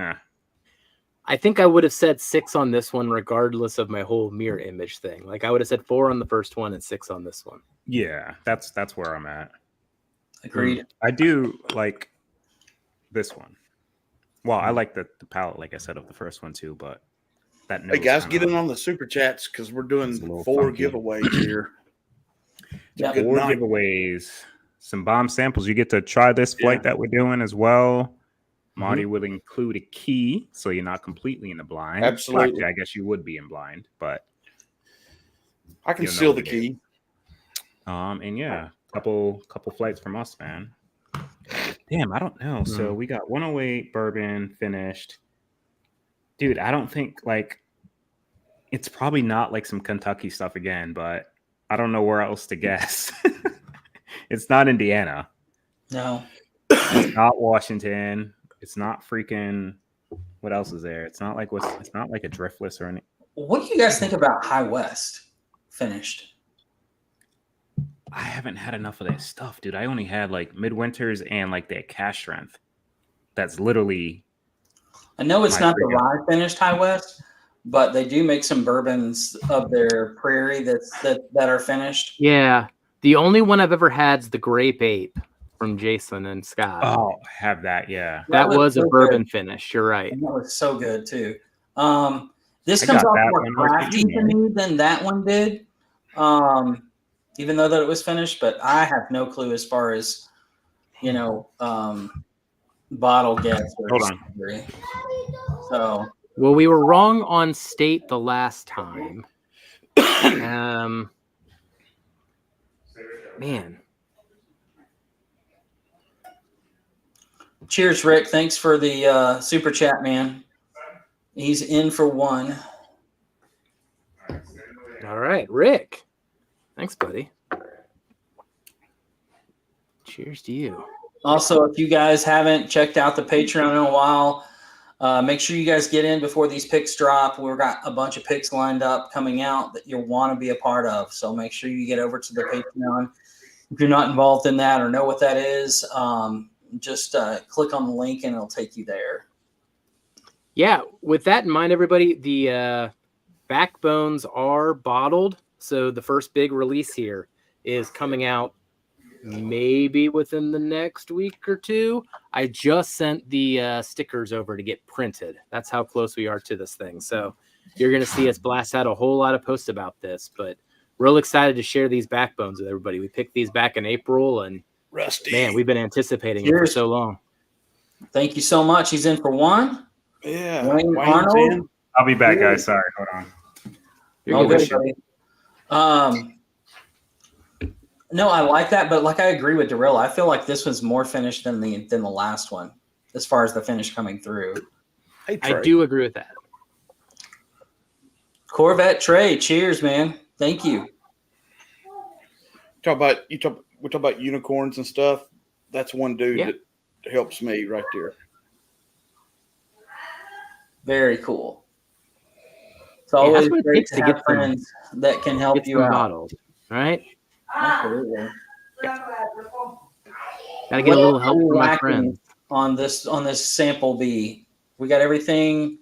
I think I would have said 6 on this one, regardless of my whole mirror image thing. Like I would have said 4 on the first one and 6 on this one. Yeah, that's where I'm at. Agreed. I do like this one. Well, I like the palate, like I said, of the first one too. But that Hey guys, get in on the super chats because we're doing 4 giveaways here. Yeah. 4 giveaways, some bomb samples. You get to try this flight that we're doing as well. Marty will include a key, so you're not completely in the blind. Absolutely. Actually, I guess you would be in blind, but I can you'll know seal the it key. And yeah, couple flights from us, man. Damn, I don't know. So we got 108 bourbon finished. Dude, I don't think like it's probably not like some Kentucky stuff again, but I don't know where else to guess. It's not Indiana. No. It's not Washington. It's not freaking. What else is there? It's not like it's not like a driftless or any. What do you guys think about High West finished? I haven't had enough of that stuff, dude. I only had like midwinters and like their cash strength. That's literally. I know it's not the rye finished High West, but they do make some bourbons of their prairie that are finished. Yeah. The only one I've ever had is the Grape Ape from Jason and Scott. Oh, have that, yeah. That was a bourbon finish. You're right. And that was so good too. This I comes got off that more one. crafty to me than that one did. Even though that it was finished, but I have no clue as far as bottle guess. Hold on. So, Well, we were wrong on state the last time. Man. cheers, Rick. Thanks for the super chat, man. He's in for one. All right, Rick. Thanks, buddy. Cheers to you. Also, if you guys haven't checked out the Patreon in a while, make sure you guys get in before these picks drop. We've got a bunch of picks lined up coming out that you'll want to be a part of. So make sure you get over to the Patreon. If you're not involved in that or know what that is, just click on the link and it'll take you there. Yeah, with that in mind, everybody, the backbones are bottled. So the first big release here is coming out maybe within the next week or two. I just sent the stickers over to get printed. That's how close we are to this thing. So you're going to see us blast out a whole lot of posts about this, but real excited to share these backbones with everybody. We picked these back in April, and Rusty. man, we've been anticipating it for so long. Thank you so much. He's in for one. Yeah. Wayne Wayne's Arnold. in. I'll be back, guys. Sorry, hold on. You're good. No, I like that, but like I agree with Darrell. I feel like this one's more finished than the last one, as far as the finish coming through. Hey, Trey. I do agree with that. Corvette Trey, cheers, man. Thank you. We talk about unicorns and stuff. That's one dude that helps me right there. Very cool. It's always that's what it great takes to to have get them- friends that can help Get you them out. bottled, right? Absolutely. Gotta get a little help What are we from my lacking friends. on this sample B? We got everything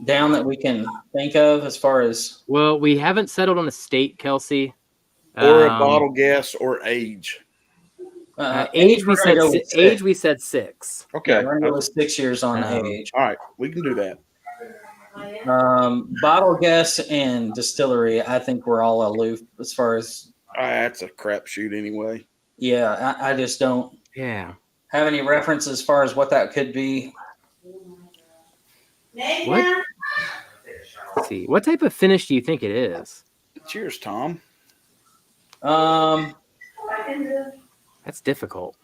down that we can think of as far as Well, we haven't settled on a state, Kelsey. Or a bottle guess or age. Age. we're We gonna said go with six. age. We said 6. Okay. We're gonna go with 6 years on age. All right. We can do that. Bottle guess and distillery. I think we're all aloof as far as That's a crapshoot anyway. yeah. I just don't Yeah. have any reference as far as what that could be. What? Let's see. What type of finish do you think it is? Cheers, Tom. That's difficult.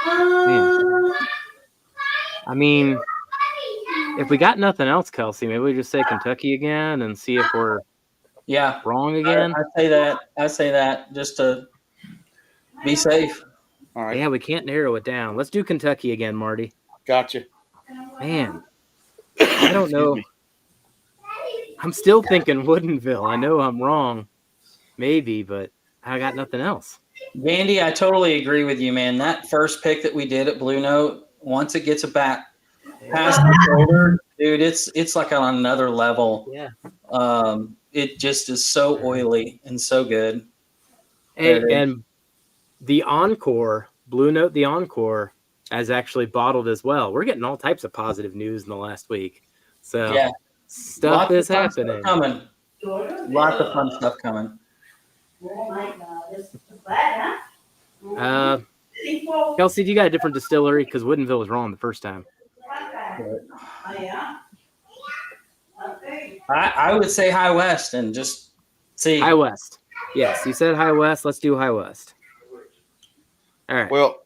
Man. I mean, if we got nothing else, Kelsey, maybe we just say Kentucky again and see if we're wrong again. I say that just to be safe. All right. Yeah, we can't narrow it down. Let's do Kentucky again, Marty. Gotcha. Man, I don't know. me. I'm still thinking Woodinville. I know I'm wrong, maybe, but I got nothing else. Gandy, I totally agree with you, man. That first pick that we did at Blue Note, once it gets a back past the shoulder, dude, it's like on another level. Yeah. It just is so oily and so good. And the Encore, Blue Note, the Encore, has actually bottled as well. We're getting all types of positive news in the last week. So stuff is happening. Coming. Lots of fun stuff coming. Kelsey, do you got a different distillery? Because Woodinville was wrong the first time. I would say High West and just see. High West. Yes, you said High West. Let's do High West. All right. Well,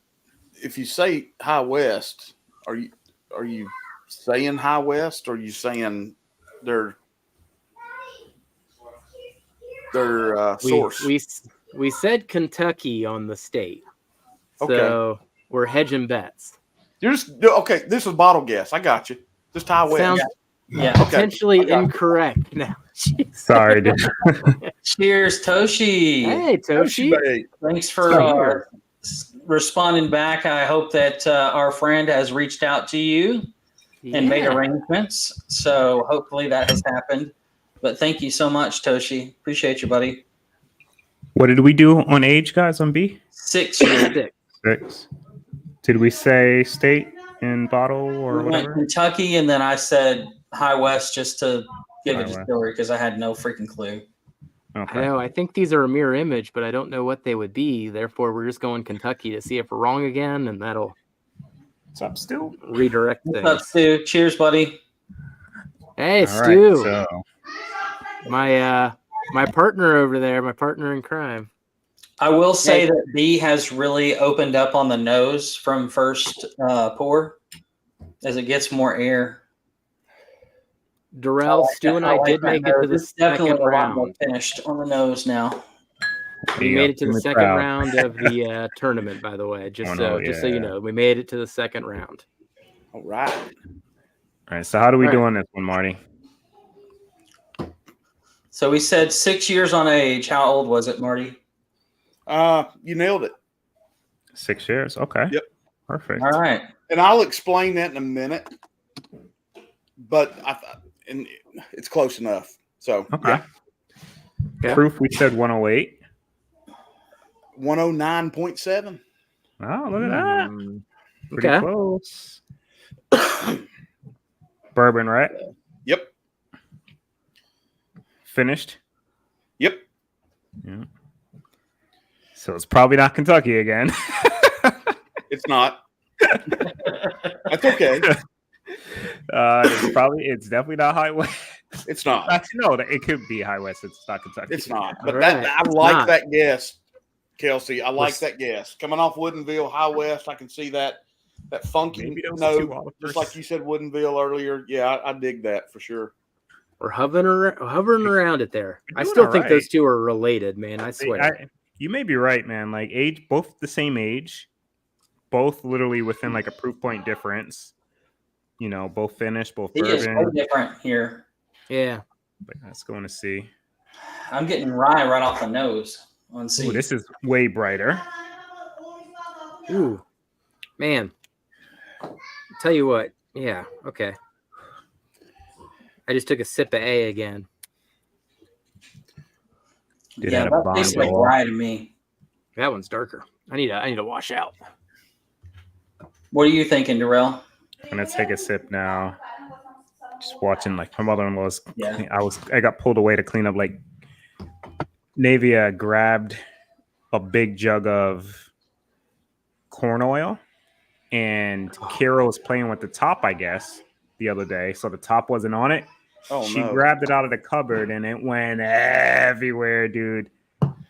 if you say High West, are you saying High West, or are you saying their source? We said Kentucky on the state. Okay. So we're hedging bets. You're just okay. This is bottle guess. I got you. Just High West. Sounds potentially incorrect now. Sorry, dude. Cheers, Toshi. Hey, Toshi. Thanks for responding back. I hope that our friend has reached out to you and made arrangements. So hopefully that has happened. But thank you so much, Toshi. Appreciate you, buddy. What did we do on age, guys, on B? 6 years. 6. Did we say state and bottle or We went whatever? Kentucky, and then I said High West just to give High a West. distillery because I had no freaking clue. I know. I think these are a mirror image, but I don't know what they would be. Therefore, we're just going Kentucky to see if we're wrong again, and that'll What's up, Stu? redirect What's up, things. Stu? Cheers, buddy. Hey, All Stu, right, so my partner over there, my partner in crime. I will say that B has really opened up on the nose from first pour as it gets more air. Darrell, Stu, and I did make it to the second definitely a lot more round. finished on the nose now. We made it to the second round of the tournament, by the way. Just so you know, we made it to the second round. All right. All right. So how do we do on this one, Marty? So we said 6 years on age. How old was it, Marty? You nailed it. 6 years. Okay. Yep. Perfect. All right. And I'll explain that in a minute. But and it's close enough. So okay. Yeah. Proof, we said 108. 109.7. Oh, look at that. Pretty Okay. close. Bourbon, right? Yep. Finished? Yep. Yeah. So it's probably not Kentucky again. It's not. That's okay. It's definitely not High West. It's not. Actually, no, it could be High West. It's not Kentucky. It's not. But Right. I like that guess, Kelsey. I like that guess. Coming off Woodinville, High West, I can see that funky note, just like you said, Woodinville earlier. Yeah, I dig that for sure. We're hovering around it there. I still think those two are related, man. I swear. You may be right, man. Like age, both the same age, both literally within like a proof point difference. You know, both finished, both bourbon. It is so different here. Yeah. But let's go to C. I'm getting rye right off the nose on C. Ooh, this is way brighter. Ooh, man. Tell you what. Yeah. Okay. I just took a sip of A again. That tastes like rye to me. That one's darker. I need to wash out. What are you thinking, Darrell? I'm gonna take a sip now. Just watching like my mother-in-law's. Yeah. I got pulled away to clean up. Like Navia grabbed a big jug of corn oil, and Kira was playing with the top, I guess, the other day. So the top wasn't on it. Oh, she no. grabbed it out of the cupboard and it went everywhere, dude.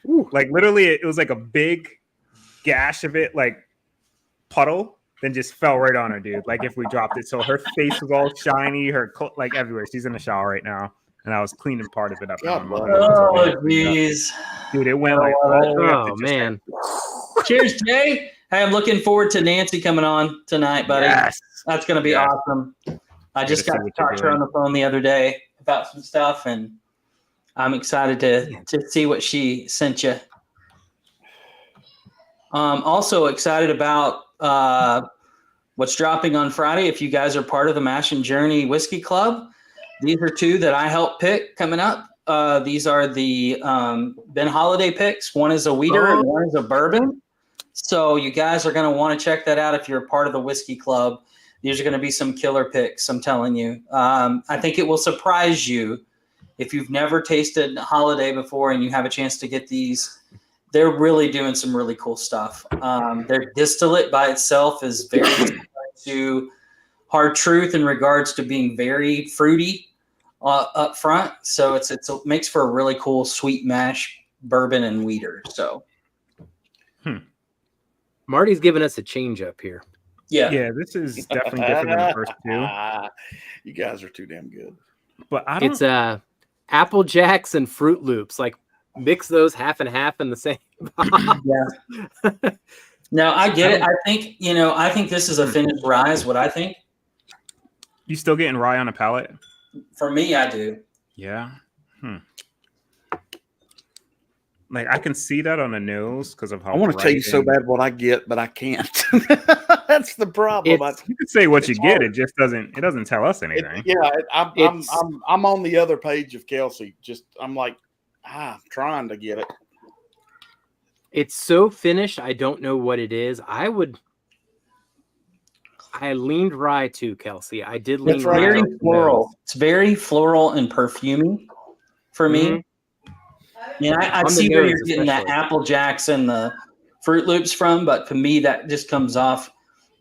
Ooh. Like literally, it was like a big gash of it, like puddle, then just fell right on her, dude. Like if we dropped it, so her face was all shiny, her like everywhere. She's in the shower right now, and I was cleaning part of it up. Oh, jeez, dude, it went like all the way up. Oh man! Cheers, Jay. Hey, I'm looking forward to Nancy coming on tonight, buddy. Yes. That's gonna be awesome. I just got to talk to her on the phone the other day about some stuff, and I'm excited to see what she sent you. Also excited about what's dropping on Friday. If you guys are part of the Mash and Journey Whiskey Club, these are two that I helped pick coming up. These are the Ben Holiday picks. One is a wheater and one is a bourbon. So you guys are going to want to check that out if you're a part of the Whiskey Club. These are going to be some killer picks, I'm telling you. I think it will surprise you if you've never tasted Holiday before and you have a chance to get these. They're really doing some really cool stuff. Their distillate by itself is very similar to Hard Truth in regards to being very fruity up front. So it makes for a really cool sweet mash bourbon and wheater. So Marty's giving us a change up here. Yeah, this is definitely different than the first two. You guys are too damn good. But It's Apple Jacks and Fruit Loops. Like mix those half and half in the same box. Yeah. No, I get it. I think this is a finished rye is what I think. You still getting rye on a palate? For me, I do. Yeah. Like I can see that on the nose because of how I want to tell you so bad what I get, but I can't. That's the problem. You can say what you get. It just doesn't. It doesn't tell us anything. I'm on the other page of Kelsey. I'm like, trying to get it. It's so finished. I don't know what it is. I leaned rye too, Kelsey. I did lean rye. Very floral. It's very floral and perfumey for me. Yeah, I On the see where nose you're getting that especially. Apple Jacks and the Fruit Loops from, but to me, that just comes off.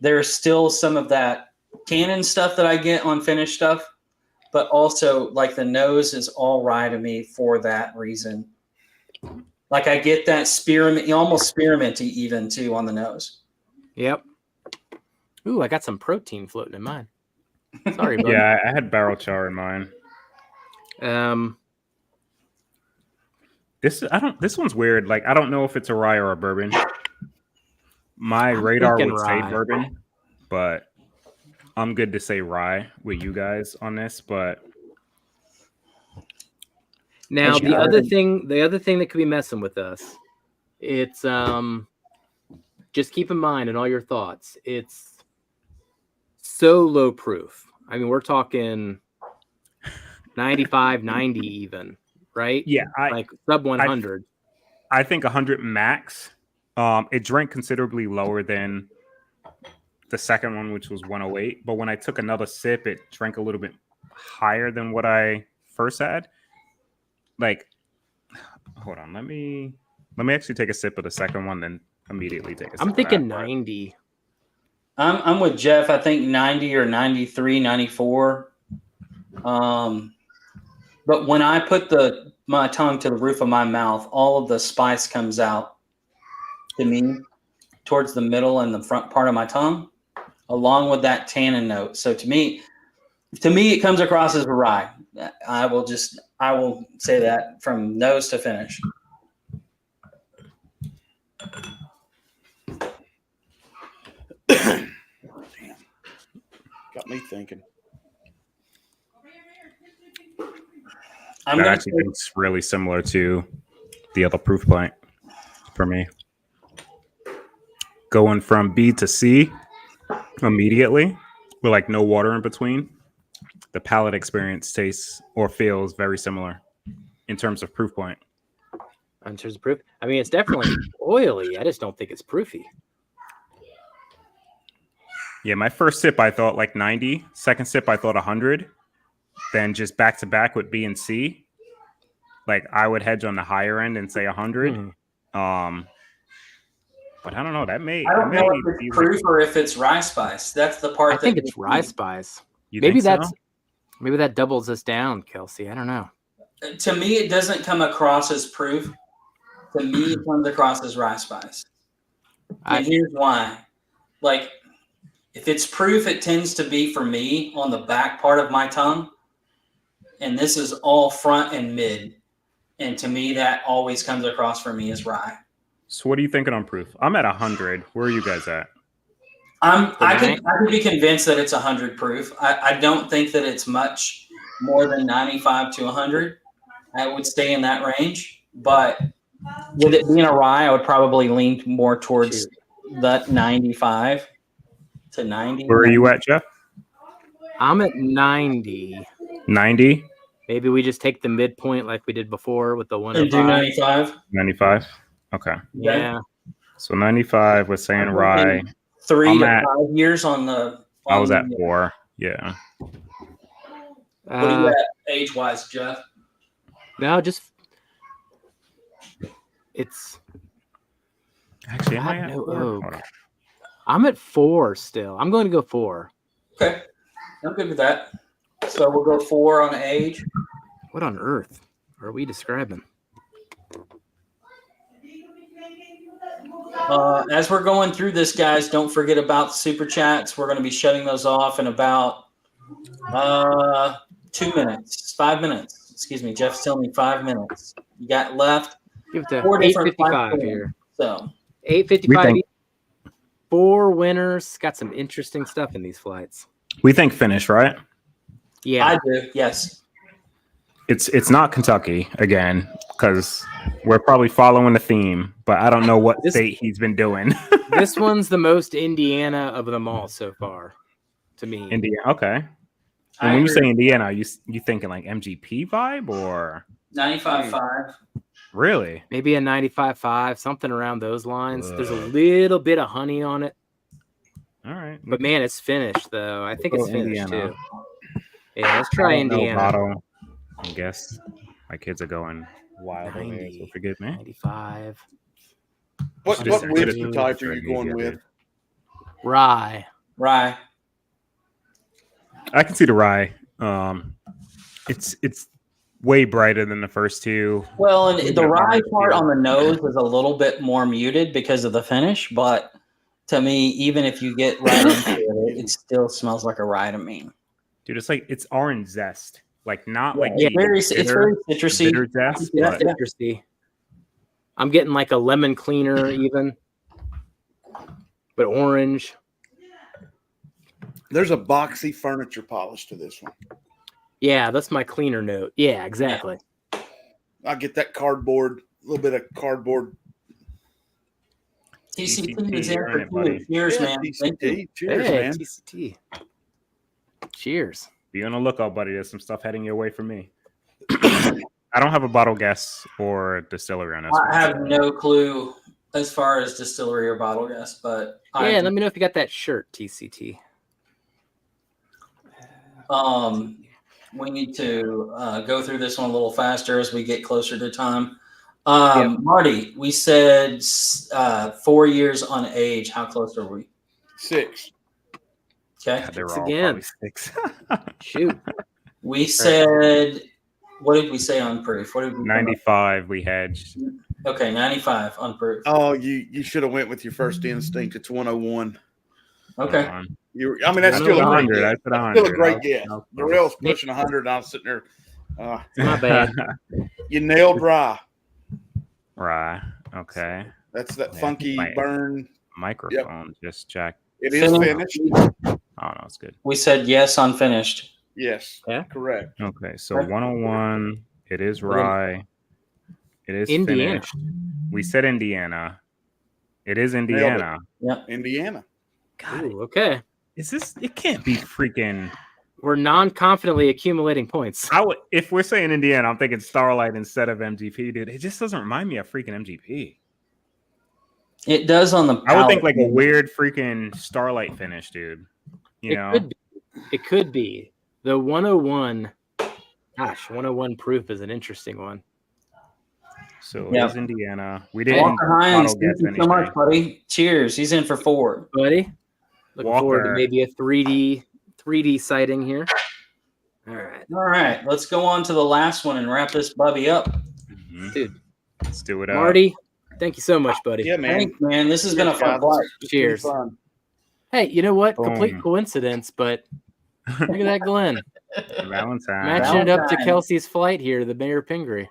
There's still some of that Canon stuff that I get on finished stuff, but also like the nose is all rye to me for that reason. Like I get that spearmint, almost spearminty even too on the nose. Yep. Ooh, I got some protein floating in mine. Sorry, bud. Yeah, I had barrel char in mine. This one's weird. Like I don't know if it's a rye or a bourbon. My I'm radar thinking would say rye. bourbon, but I'm good to say rye with you guys on this. But Now As you the other heard. thing that could be messing with us, it's just keep in mind in all your thoughts, it's so low proof. I mean, we're talking 95, 90 even, right? yeah, Like sub 100. I think 100 max. It drank considerably lower than the second one, which was 108. But when I took another sip, it drank a little bit higher than what I first had. Like, hold on, let me actually take a sip of the second one, then immediately take a sip. I'm of thinking that. 90. I'm with Jeff. I think 90 or 93, 94. But when I put my tongue to the roof of my mouth, all of the spice comes out to me towards the middle and the front part of my tongue, along with that tannin note. So to me, it comes across as a rye. I will say that from nose to finish. Damn. Got me thinking. That actually looks really similar to the other proof point for me. Going from B to C immediately with like no water in between. The palate experience tastes or feels very similar in terms of proof point. In terms of proof, I mean, it's definitely oily. I just don't think it's proofy. Yeah, my first sip I thought like 90. Second sip I thought 100. Then just back to back with B and C, like I would hedge on the higher end and say 100. But I don't know. I don't know if it's proof or if it's rye spice. That's the part. I think it's rye spice. Maybe that doubles us down, Kelsey. I don't know. To me, it doesn't come across as proof. To me, it comes across as rye spice. And here's why. Like, if it's proof, it tends to be for me on the back part of my tongue. And this is all front and mid. And to me, that always comes across for me as rye. So what are you thinking on proof? I'm at 100. Where are you guys at? I could be convinced that it's 100 proof. I don't think that it's much more than 95 to 100. I would stay in that range. But with it being a rye, I would probably lean more towards that 95 to 90. Where are you at, Jeff? I'm at 90. 90? Maybe we just take the midpoint like we did before with the 105. And do 95? 95? Okay. Yeah. So 95, we're saying rye. 3 to 5 years on the... I was at 4. Yeah. What are you at age-wise, Jeff? No, just... It's... Actually, am I at at no 4? oak. I'm at 4 still. I'm going to go 4. Okay. I'm good with that. So we'll go 4 on age. What on earth are we describing? As we're going through this, guys, don't forget about the super chats. We're going to be shutting those off in about 2 minutes, 5 minutes. Excuse me, Jeff's telling me 5 minutes. You got left. Give it to 8:55 8:55 here. So 8:55. 4 winners. Got some interesting stuff in these flights. We think finish, right? Yeah, I do. Yes. It's not Kentucky again because we're probably following the theme, but I don't know what state he's been doing. This one's the most Indiana of them all so far, to me. Indiana, okay. And when you say Indiana, you thinking like MGP vibe or 95.5? Really? Maybe a 95.5, something around those lines. There's a little bit of honey on it. All right. But man, it's finished though. I think it's finished Indiana. too. Yeah, let's try Indiana. I guess my kids are going wild over here, so 90, forgive me. 95. What Should've whiskey said type are you going with? Rye. Rye. I can see the rye. It's way brighter than the first two. Well, and Maybe the an rye orange part too. on the nose is a little bit more muted because of the finish, but to me, even if you get right into it, it still smells like a rye to me. Dude, it's like it's orange zest, like not like Yeah, it's very citrusy. bitter zest. Yeah, But yeah. Citrusy. I'm getting like a lemon cleaner even, but orange. There's a boxy furniture polish to this one. Yeah, that's my cleaner note. Yeah, exactly. I get that cardboard, a little bit of cardboard. TCT is in you're for in it, buddy. two. Cheers, Yeah, man. Thank you. TCT. Cheers, Hey, man. TCT. Cheers. be on the lookout, buddy. There's some stuff heading your way from me. I don't have a bottle guess or distillery on this one. I have no clue as far as distillery or bottle guess, but Yeah, let me know if you got that shirt, TCT. we need to go through this one a little faster as we get closer to time. Yep. Marty, we said 4 years on age. How close are we? 6. Okay. God, they're Six all again. probably 6. Shoot. We said, what did we say on proof? What did we 95 we hedged. Okay, 95 on proof. Oh, you should have went with your first instinct. It's 101. Okay. Hold on. I mean, that's still a great 100. guess. I said 100. Still a great guess. I was Darrell's pushing 100. And I was sitting there. My bad. You nailed Rye. Right. Okay. That's that Yeah, funky my- burn. Microphone. Just check. It is finished. Oh no, it's good. We said yes on finished. Yes. Yeah. Correct. Okay, so 101. It is rye. It is Indiana. finished. We said Indiana. It is Indiana. Indiana. God, Ooh, okay. is this? It can't be freaking. We're non-confidently accumulating points. If we're saying Indiana, I'm thinking Starlight instead of MGP, dude. It just doesn't remind me of freaking MGP. It does on the I would think palate. like a weird freaking Starlight finish, dude. You know, It could be. The 101. Gosh, 101 proof is an interesting one. so Yeah. it is Indiana. We didn't Walker Hines, bottle guess thank you so much, anything. buddy. Cheers. He's in for 4. Buddy, looking forward to Walker. maybe a 3D sighting here. All right. All right, let's go on to the last one and wrap this bubby up. Mhm. Dude. Let's do it up. Marty, thank you so much, buddy. Yeah, man. Thanks, man. This has been a fun flight. Cheers. Fun. Hey, you know what? Complete Boom. coincidence, but look at that, Glenn. Valentine. Matching it up to Valentine. Kelsey's flight here, the Mayor Pingree.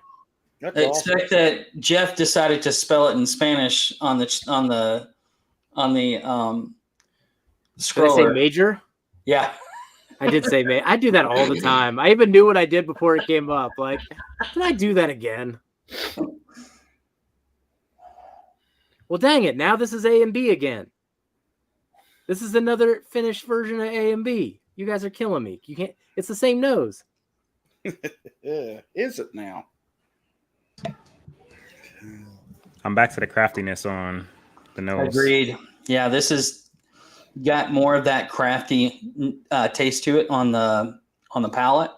That's awesome. Except that Jeff decided to spell it in Spanish on the Did I say scroller. major? Yeah. I did say major. I do that all the time. I even knew what I did before it came up. Like, did I do that again? Well, dang it. Now this is A and B again. This is another finished version of A and B. You guys are killing me. You can't. It's the same nose. Is it now? I'm back to the craftiness on the nose. Agreed. Yeah, this has got more of that crafty taste to it on the palate.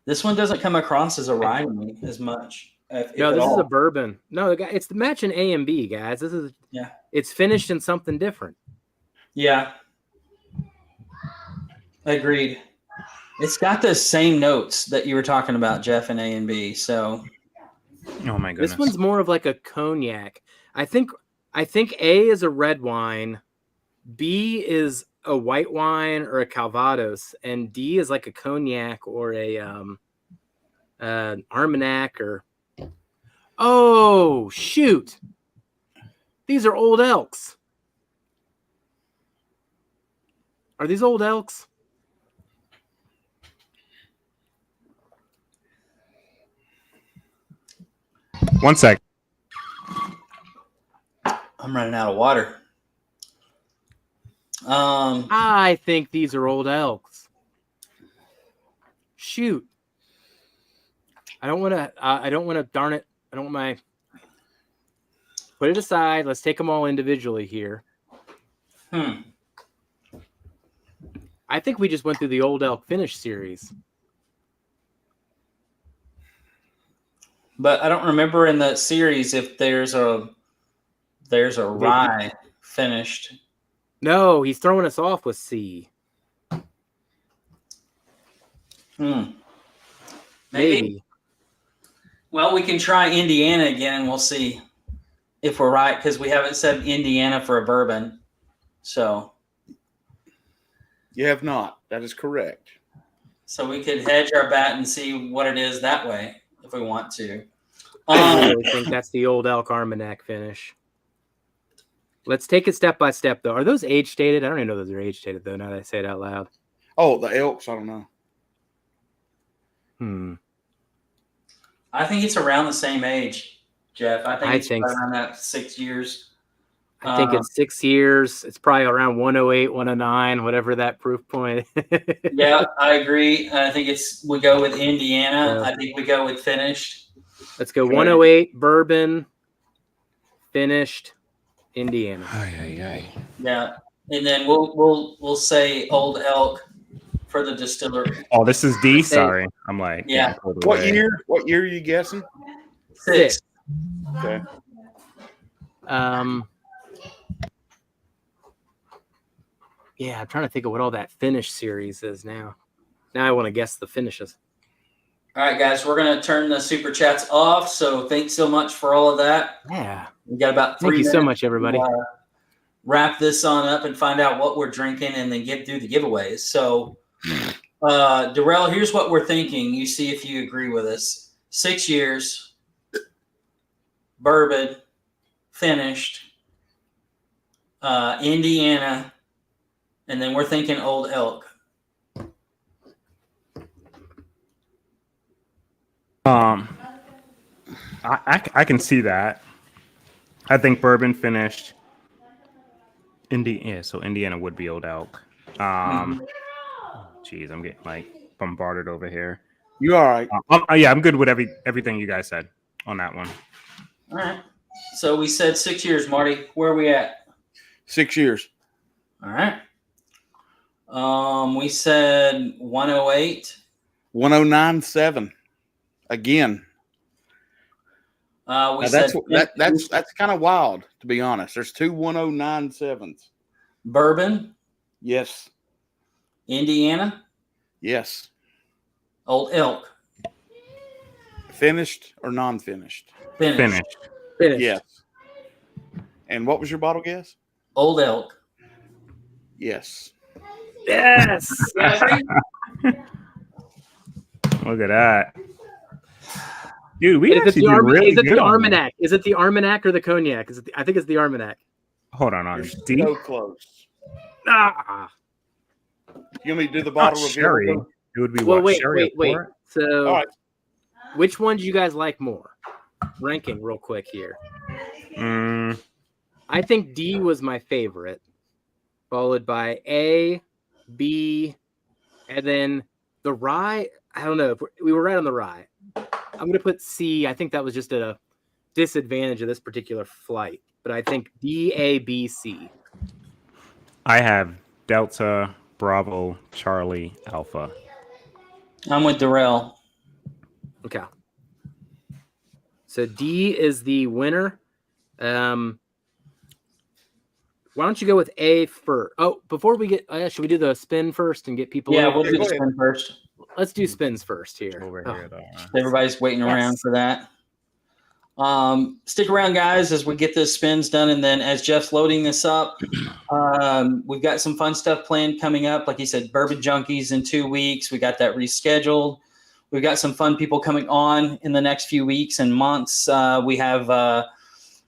This one doesn't come across as a rye to me as much. If No, at this is all. a bourbon. No, it's the matching A and B, guys. This is It's finished in something different. Yeah. Agreed. It's got the same notes that you were talking about, Jeff, in A and B. So Oh my goodness. This one's more of like a cognac. I think A is a red wine, B is a white wine or a Calvados, and D is like a cognac or a Armagnac or. Oh shoot! These are Old Elks. Are these Old Elks? One sec. I'm running out of water. I think these are Old Elks. Shoot. I don't want to, darn it. I don't want my, put it aside. Let's take them all individually here. I think we just went through the Old Elk finish series. But I don't remember in the series if there's a rye finished. No, he's throwing us off with C. Maybe. Well, we can try Indiana again, and we'll see if we're right, because we haven't said Indiana for a bourbon. So You have not. That is correct. So we could hedge our bet and see what it is that way if we want to. I really think that's the Old Elk Armagnac finish. Let's take it step by step, though. Are those age stated? I don't even know those are age stated, though, now that I say it out loud. Oh, the Elks, I don't know. I think it's around the same age, Jeff. I think it's around that 6 years. I think it's 6 years. It's probably around 108, 109, whatever that proof point. Yeah, I agree. I think we go with Indiana. I think we go with finished. Let's go 108 bourbon, finished Indiana. Yeah, and then we'll say Old Elk for the distillery. Oh, this is D. Sorry, I'm like, yeah. What year? What year are you guessing? 6. Okay. Yeah, I'm trying to think of what all that finish series is now. Now I want to guess the finishes. All right, guys, we're going to turn the super chats off. So thanks so much for all of that. Yeah. We got about 3 minutes. Thank you so much, everybody. Wrap this on up and find out what we're drinking and then get through the giveaways. So, Darrell, here's what we're thinking. You see if you agree with us. 6 years, bourbon, finished, Indiana, and then we're thinking Old Elk. I can see that. I think bourbon finished. So Indiana would be Old Elk. Geez, I'm getting like bombarded over here. You all right? Yeah, I'm good with everything you guys said on that one. All right. So we said 6 years, Marty. Where are we at? 6 years. All right. We said 108. 1097. Again. That's kind of wild, to be honest. There's 2 1097s. Bourbon. Yes. Indiana. Yes. Old Elk. Finished or non-finished? Finished. Yes. And what was your bottle guess? Old Elk. Yes. Yes. Look at that. Dude, we Is actually did really good. The Armagnac? Is it the Armagnac or the Cognac? I think it's the Armagnac. Hold on. You're so close. You want me to do the bottle review? Sherry. It would be wait. So, all right. Which one do you guys like more? Ranking real quick here. I think D was my favorite, followed by A, B, and then the rye. I don't know. We were right on the rye. I'm going to put C. I think that was just a disadvantage of this particular flight, but I think D, A, B, C. I have Delta, Bravo, Charlie, Alpha. I'm with Darrell. Okay. So D is the winner. Why don't you go with A first? Oh, before we get, should we do the spin first and get people? Yeah, we'll do the spin first. Let's do spins first here. Over here, though. Everybody's waiting around for that. Stick around, guys, as we get the spins done. And then as Jeff's loading this up, we've got some fun stuff planned coming up. Like he said, Bourbon Junkies in 2 weeks. We got that rescheduled. We've got some fun people coming on in the next few weeks and months. We have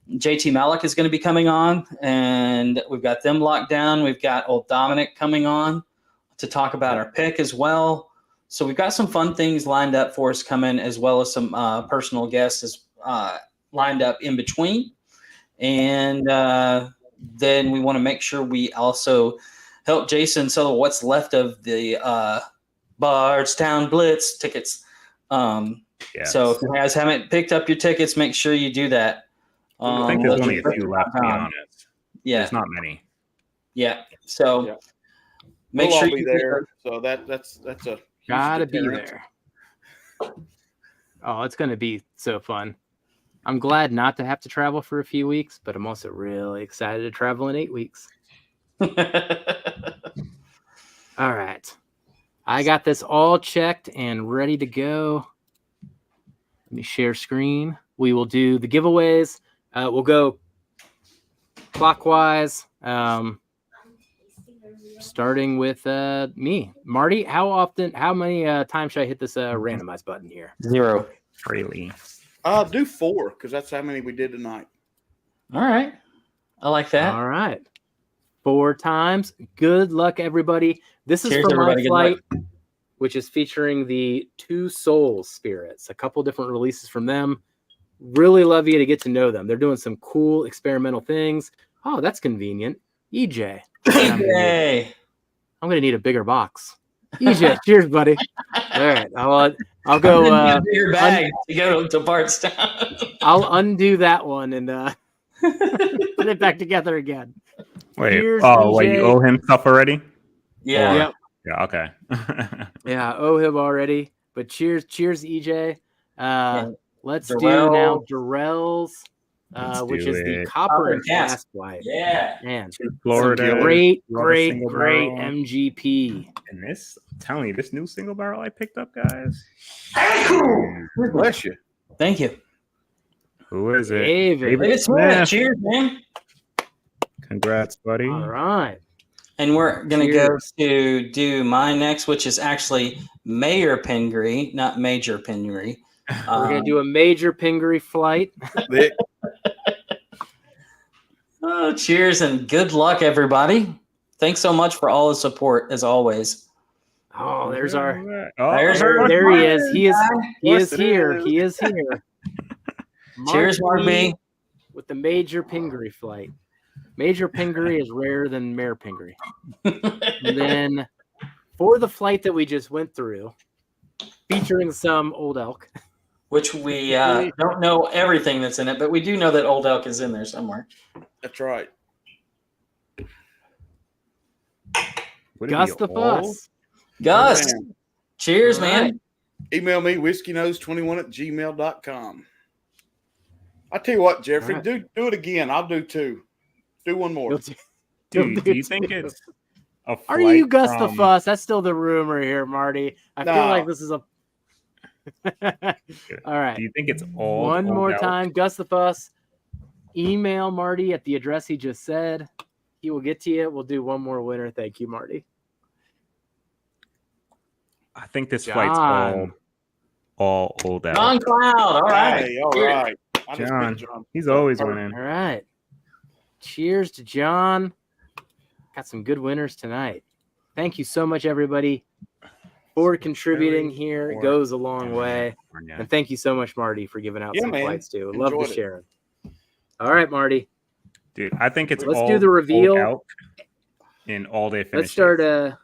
JT Malik is going to be coming on, and we've got them locked down. We've got old Dominic coming on to talk about our pick as well. So we've got some fun things lined up for us coming, as well as some personal guests lined up in between. And then we want to make sure we also help Jason sell what's left of the Bardstown Blitz tickets. Yes. So if you guys haven't picked up your tickets, make sure you do that. I think there's only a few left, to be honest. Yeah. There's not many. Yeah. So make we'll sure all be you there. So that's a Gotta be there. Oh, it's going to be so fun. I'm glad not to have to travel for a few weeks, but I'm also really excited to travel in 8 weeks. All right. I got this all checked and ready to go. Let me share screen. We will do the giveaways. We'll go clockwise, starting with me. Marty, how many times should I hit this randomize button here? 0. Freely. Do 4 because that's how many we did tonight. All right. I like that. All right. 4 times. Good luck, everybody. This is Cheers, for my everybody. Good flight, luck. which is featuring the Two Souls spirits. A couple different releases from them. Really love you to get to know them. They're doing some cool experimental things. Oh, that's convenient. EJ. I'm going to need a bigger box. EJ, cheers, buddy. All right. I'll go. A bigger bag to go to Bardstown. I'll undo that one and put it back together again. Wait. Cheers, wait, EJ. you owe him stuff already? Yeah. Yep. Yeah. Okay. Yeah, I owe him already. But cheers, EJ. Let's do Durrell. now Durrell's, which is the Copper and Cast White. Yeah. Man, Florida. great single barrel. MGP. And this, I'm telling you, this new single barrel I picked up, guys. Bless you. Thank you. Who is it? David Smith. Cheers, man. Congrats, buddy. All right. And we're going to go to do my next, which is actually Mayor Pingree, not Major Pingree. We're going to do a major Pingree flight. Oh, cheers and good luck, everybody. Thanks so much for all the support, as always. Oh, there's our. There he is. He is here. He is here. Cheers, Marty. With the major Pingree flight. Major Pingree is rarer than Mayor Pingree. And then for the flight that we just went through, featuring some Old Elk. Which we don't know everything that's in it, but we do know that Old Elk is in there somewhere. That's right. Gus the Fuss. Gus, Man. cheers, All man. right. Email me whiskeynose21@gmail.com. I tell you what, Jeffrey, Right. do it again. I'll do 2. Do one more. Dude, do you think it's a Are you flight Gus the from- Fuss? That's still the rumor here, Marty. I feel No. like this is a. All right. Do you think it's all One more Elk? time, Gus the Fuss. Email Marty at the address he just said. He will get to you. We'll do one more winner. Thank you, Marty. I think this John. flight's all Old Elk. John Cloud. All right. Hey, all Cheers. right. I just John. picked John. He's always Perfect. winning. All right. Cheers to John. Got some good winners tonight. Thank you so much, everybody, for contributing here. It goes a long way. And thank you so much, Marty, for giving out Yeah, some man. flights too. Love Enjoyed the it. sharing. All right, Marty. Dude, I think it's Let's all do the reveal. Old Elk in all day finishes. Let's start.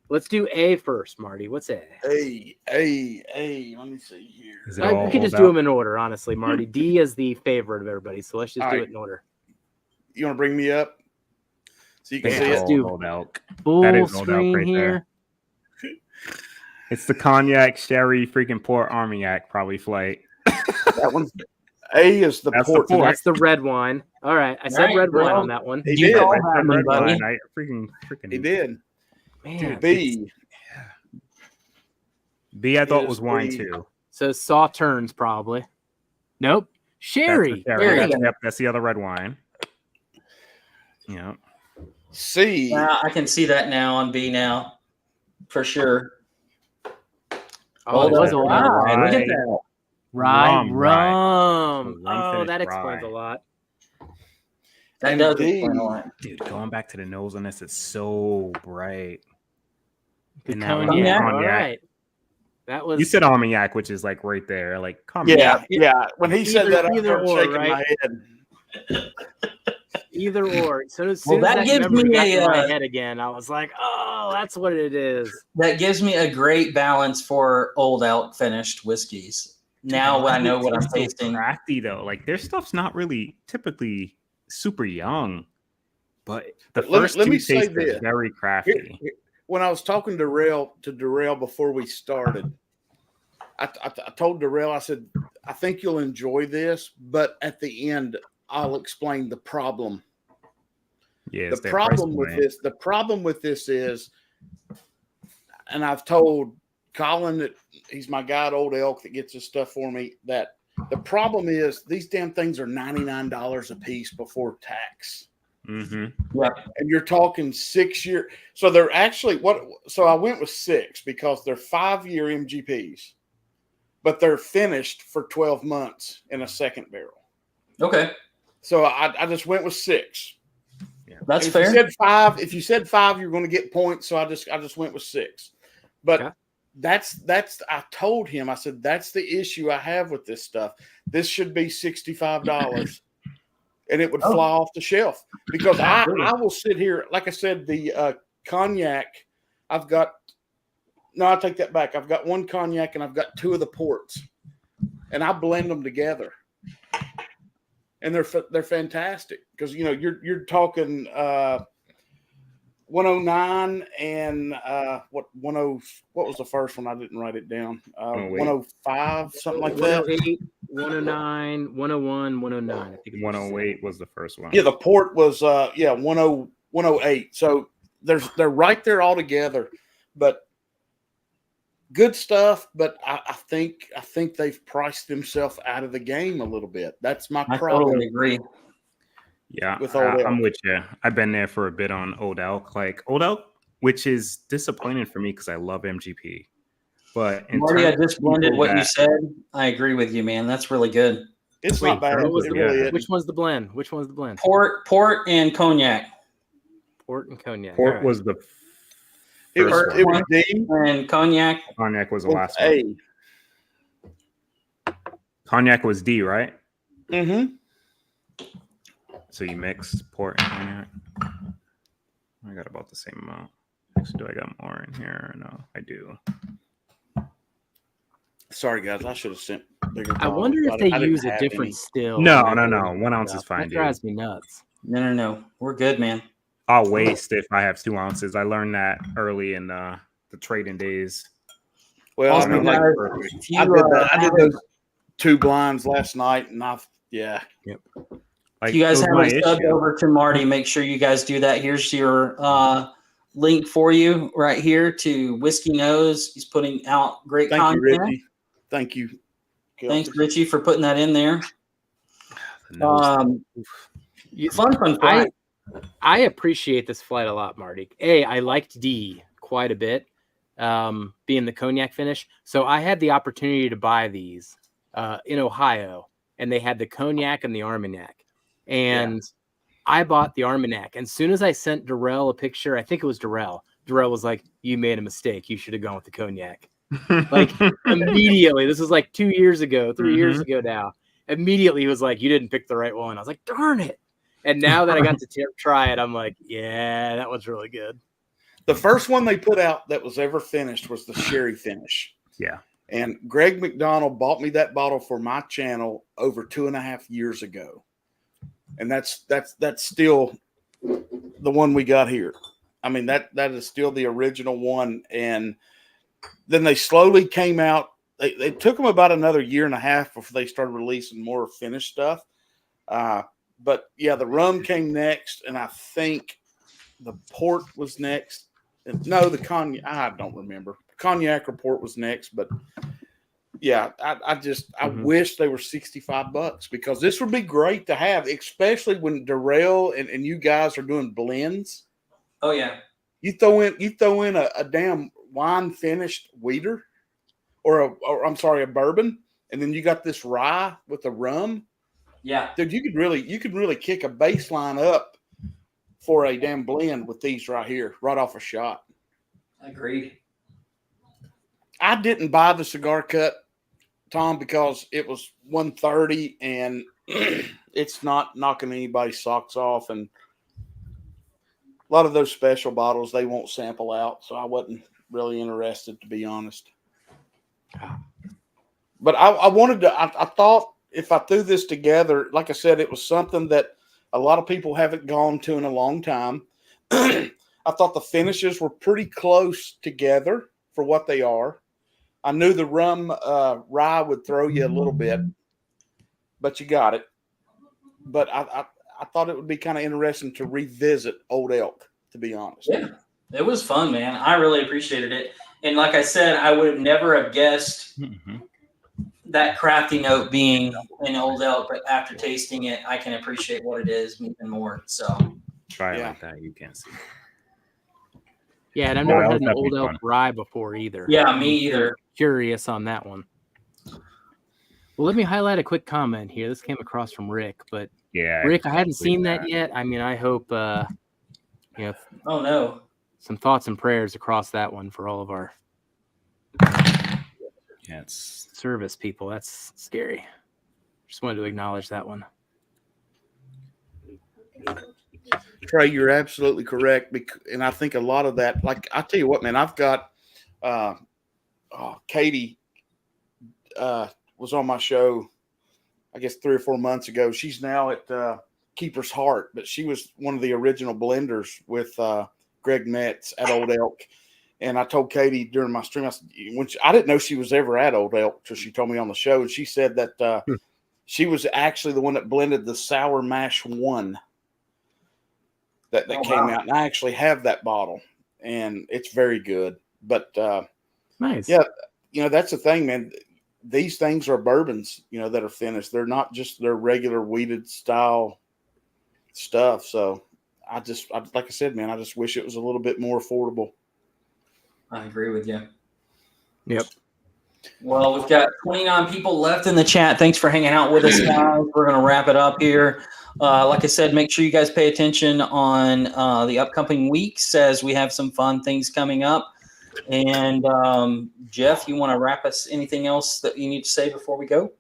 Let's do A first, Marty. What's A? Hey. Let me see here. Is it all We could just Old do Elk? them in order, honestly, Marty. D is the favorite of everybody, so let's just All do right. it in order. You want to bring me up so you can It's see let's it? all do Old Elk. Full That is Old Elk screen right here. there. It's the cognac, sherry, freaking Port Armagnac probably flight. That one. A is the That's the port. So port. that's the red wine. All right, I said Right, red wine bro. on that one. He You did. all I have said me, red buddy. wine. I freaking. He did. Man. B. B, I thought Is was wine the- too. So Sauternes probably. Nope. Sherry. That's the Sherry. sherry. Yep, that's the other red wine. Yeah. C. Yeah, I can see that now on B now, for sure. Oh, it was old. Elk. Wow, Rye. look at that. Rum. Rum. Oh, that Unfinished explains rye. a lot. That And does D. explain a lot. Dude, going back to the nose on this, it's so bright. The And that one, cognac. cognac. All right. That was You said Armagnac, which is like right there. Like, come on. Yeah. When he said that, I either started or, shaking right? my head. either or. So as Well, soon that as gives that number me got a, to my head again, I was like, oh, that's what it is. That gives me a great balance for Old Elk finished whiskeys. Now I know what I'm tasting. Crafty though, like their stuff's not really typically super young, but the But let me- first let two me say tastes are this. very crafty. When I was talking to Darrell before we started, I told Darrell, I said, I think you'll enjoy this, but at the end, I'll explain the problem. Yeah, The problem with this is, and I've told Colin that he's my guy at Old Elk that gets this stuff for me, that the problem is these damn things are $99 a piece before tax. Mm-hmm. Yeah. And you're talking 6 year. So they're actually so I went with 6 because they're 5-year MGPs, but they're finished for 12 months in a second barrel. Okay. So I just went with 6. Yeah. That's if fair. If you said 5, you're going to get points. So I just went with 6. But okay. that's I told him, I said, that's the issue I have with this stuff. This should be $65 and it would fly off the shelf because I will sit here. Like I said, the cognac, I take that back. I've got 1 cognac and I've got 2 of the ports and I blend them together and they're fantastic because, you're talking, 109 and what was the first one? I didn't write it down. 105, something like that. 108, 109, 101, 109. I think 108 was the first one. Yeah, the port was 108. So they're right there all together, but good stuff. But I think they've priced themselves out of the game a little bit. That's my problem. I totally agree. Yeah, I'm with you. I've been there for a bit on Old Elk. Like Old Elk, which is disappointing for me because I love MGP. But Marty, I just blended what you said. I agree with you, man. That's really good. It's not bad. Which one's the blend? Port and cognac. Port and cognac. Port was the it was D and cognac. Cognac was the last one. Cognac was D, right? Mm-hmm. So you mixed port and cognac. I got about the same amount. Actually, do I got more in here? No, I do. Sorry, guys. I should have sent bigger bottles. I wonder if they use a different still. No. 1 ounce is fine, That drives me nuts. No. We're good, man. I'll waste if I have 2 ounces. I learned that early in the trading days. Well, I mean, I did those 2 blinds last night, and Yep. If you guys haven't subbed over to Marty, make sure you guys do that. Here's your link for you right here to Whiskey Nose. He's putting out great content. Thank you, Richie. Thank you. Thanks, Richie, for putting that in there. Fun flight. I appreciate this flight a lot, Marty. I liked D quite a bit, being the cognac finish. So I had the opportunity to buy these in Ohio, and they had the cognac and the Armagnac. And I bought the Armagnac. And as soon as I sent Darrell a picture, I think it was Darrell was like, you made a mistake. You should have gone with the cognac. Like immediately. This was like 2 years ago, 3 years ago now. Immediately he was like, you didn't pick the right one. I was like, darn it. And now that I got to try it, I'm like, yeah, that one's really good. The first one they put out that was ever finished was the sherry finish. Yeah. And Greg McDonald bought me that bottle for my channel over 2.5 years ago. And that's still the one we got here. I mean, that is still the original one. And then they slowly came out. They took them about another 1.5 years before they started releasing more finished stuff. But yeah, the rum came next, and I think the port was next. No, the cognac. I don't remember. Cognac or port was next, but yeah, I wish they were $65 because this would be great to have, especially when Darrell and you guys are doing blends. Oh yeah, you throw in a damn wine finished weeder, or a bourbon, and then you got this rye with the rum. Yeah, dude, you could really kick a baseline up for a damn blend with these right here, right off a shot. Agreed. I didn't buy the cigar cut, Tom, because it was $130 and it's not knocking anybody's socks off. And a lot of those special bottles, they won't sample out. So I wasn't really interested, to be honest. But I thought if I threw this together, like I said, it was something that a lot of people haven't gone to in a long time. I thought the finishes were pretty close together for what they are. I knew the rum rye would throw you a little bit, but you got it. But I thought it would be kind of interesting to revisit Old Elk, to be honest. Yeah, it was fun, man. I really appreciated it. And like I said, I would have never have guessed that crafty note being an Old Elk, but after tasting it, I can appreciate what it is even more. So Try it like that. You can't see. Yeah, and I've Well, never that had was an Old definitely Elk fun. rye before either. yeah, me either. Curious on that one. Well, let me highlight a quick comment here. This came across from Rick, but Yeah, Rick, I hadn't seen that yet. I mean, I hope Oh no. some thoughts and prayers across that one for all of our it's service people. That's scary. Just wanted to acknowledge that one. Trey, you're absolutely correct. And I think a lot of that, like, I tell you what, man, I've got Katie was on my show, I guess 3 or 4 months ago. She's now at Keeper's Heart, but she was one of the original blenders with Greg Metz at Old Elk. And I told Katie during my stream, I didn't know she was ever at Old Elk until she told me on the show. And she said that she was actually the one that blended the Sour Mash 1 that came out. And I actually have that bottle, and it's very good. But Nice. yeah, that's the thing, man. These things are bourbons, that are finished. They're not just their regular weeded style stuff. So like I said, man, I just wish it was a little bit more affordable. I agree with you. Yep. Well, we've got 29 people left in the chat. Thanks for hanging out with us, guys. We're going to wrap it up here. Like I said, make sure you guys pay attention on the upcoming weeks as we have some fun things coming up. And Jeff, you want to wrap us? Anything else that you need to say before we go?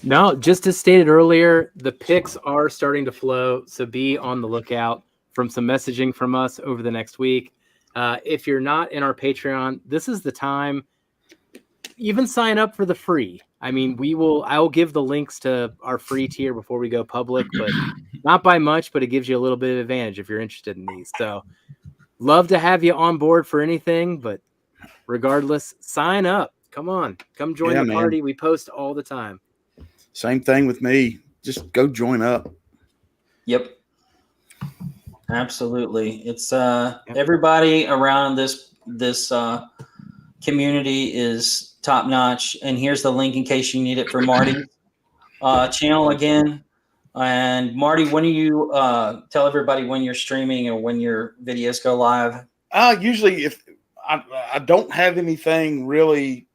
No, just as stated earlier, the picks are starting to flow. So be on the lookout from some messaging from us over the next week. If you're not in our Patreon, this is the time. Even sign up for the free. I mean, I will give the links to our free tier before we go public, but not by much, but it gives you a little bit of advantage if you're interested in these. So love to have you on board for anything, but regardless, sign up. Come on, come join the party. We post all the time. Same thing with me. Just go join up. Yep. Absolutely. It's everybody around this community is top notch. And here's the link in case you need it for Marty's channel again. And Marty, when do you tell everybody when you're streaming or when your videos go live? Usually, if I don't have anything really,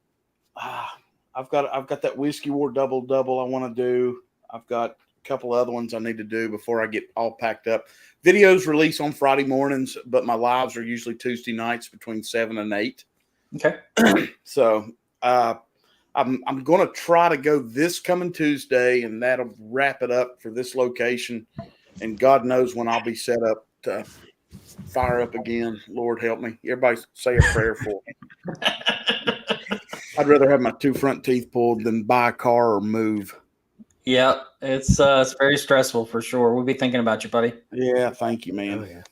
I've got that Whiskey War double I want to do. I've got a couple other ones I need to do before I get all packed up. Videos release on Friday mornings, but my lives are usually Tuesday nights between 7 and 8. Okay. So I'm going to try to go this coming Tuesday, and that'll wrap it up for this location. And God knows when I'll be set up to fire up again. Lord help me. Everybody say a prayer for me. I'd rather have my 2 front teeth pulled than buy a car or move. Yeah, it's very stressful for sure. We'll be thinking about you, buddy. Yeah, thank you, man. Oh, yeah.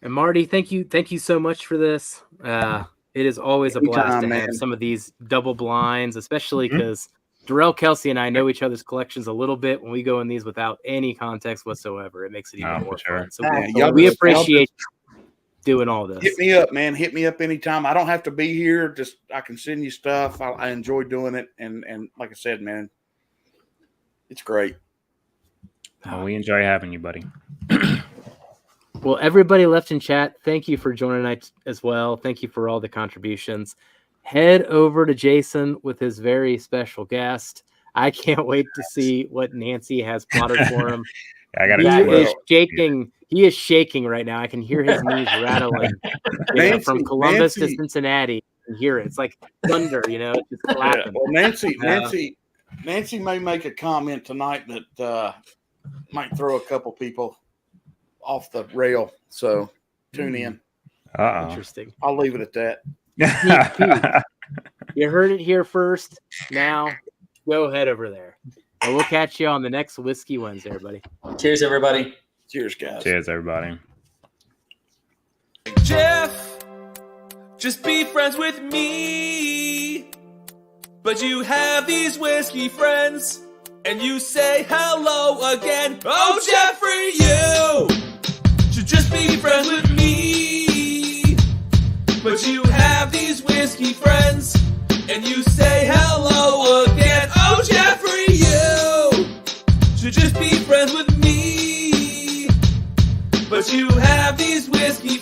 And Marty, thank you so much for this. It is always a blast to have some of these double blinds, especially because Darrell Kelsey and I know each other's collections a little bit. When we go in these without any context whatsoever, it makes it even more fun. So we appreciate doing all this. Hit me up, man. Hit me up anytime. I don't have to be here. Just I can send you stuff. I enjoy doing it, and like I said, man, it's great. Well, we enjoy having you, buddy. Well, everybody left in chat, thank you for joining us as well. Thank you for all the contributions. Head over to Jason with his very special guest. I can't wait to see what Nancy has plotted for him. I got He is shaking. He is shaking right now. I can hear his knees rattling. From Columbus to Cincinnati. I can hear it. It's like thunder, it's just clapping. Well, Nancy may make a comment tonight that might throw a couple people off the rail. So tune in. Interesting. I'll leave it at that. You heard it here first. Now go ahead over there. And we'll catch you on the next Whiskey Wednesday, everybody. Cheers, everybody. Cheers, guys. Cheers, everybody. Jeff, just be friends with me. But you have these whiskey friends, and you say hello again. Oh, Jeffrey, you should just be friends with me. But you have these whiskey friends, and you say hello again. Oh, Jeffrey, you should just be friends with me. But you have these whiskey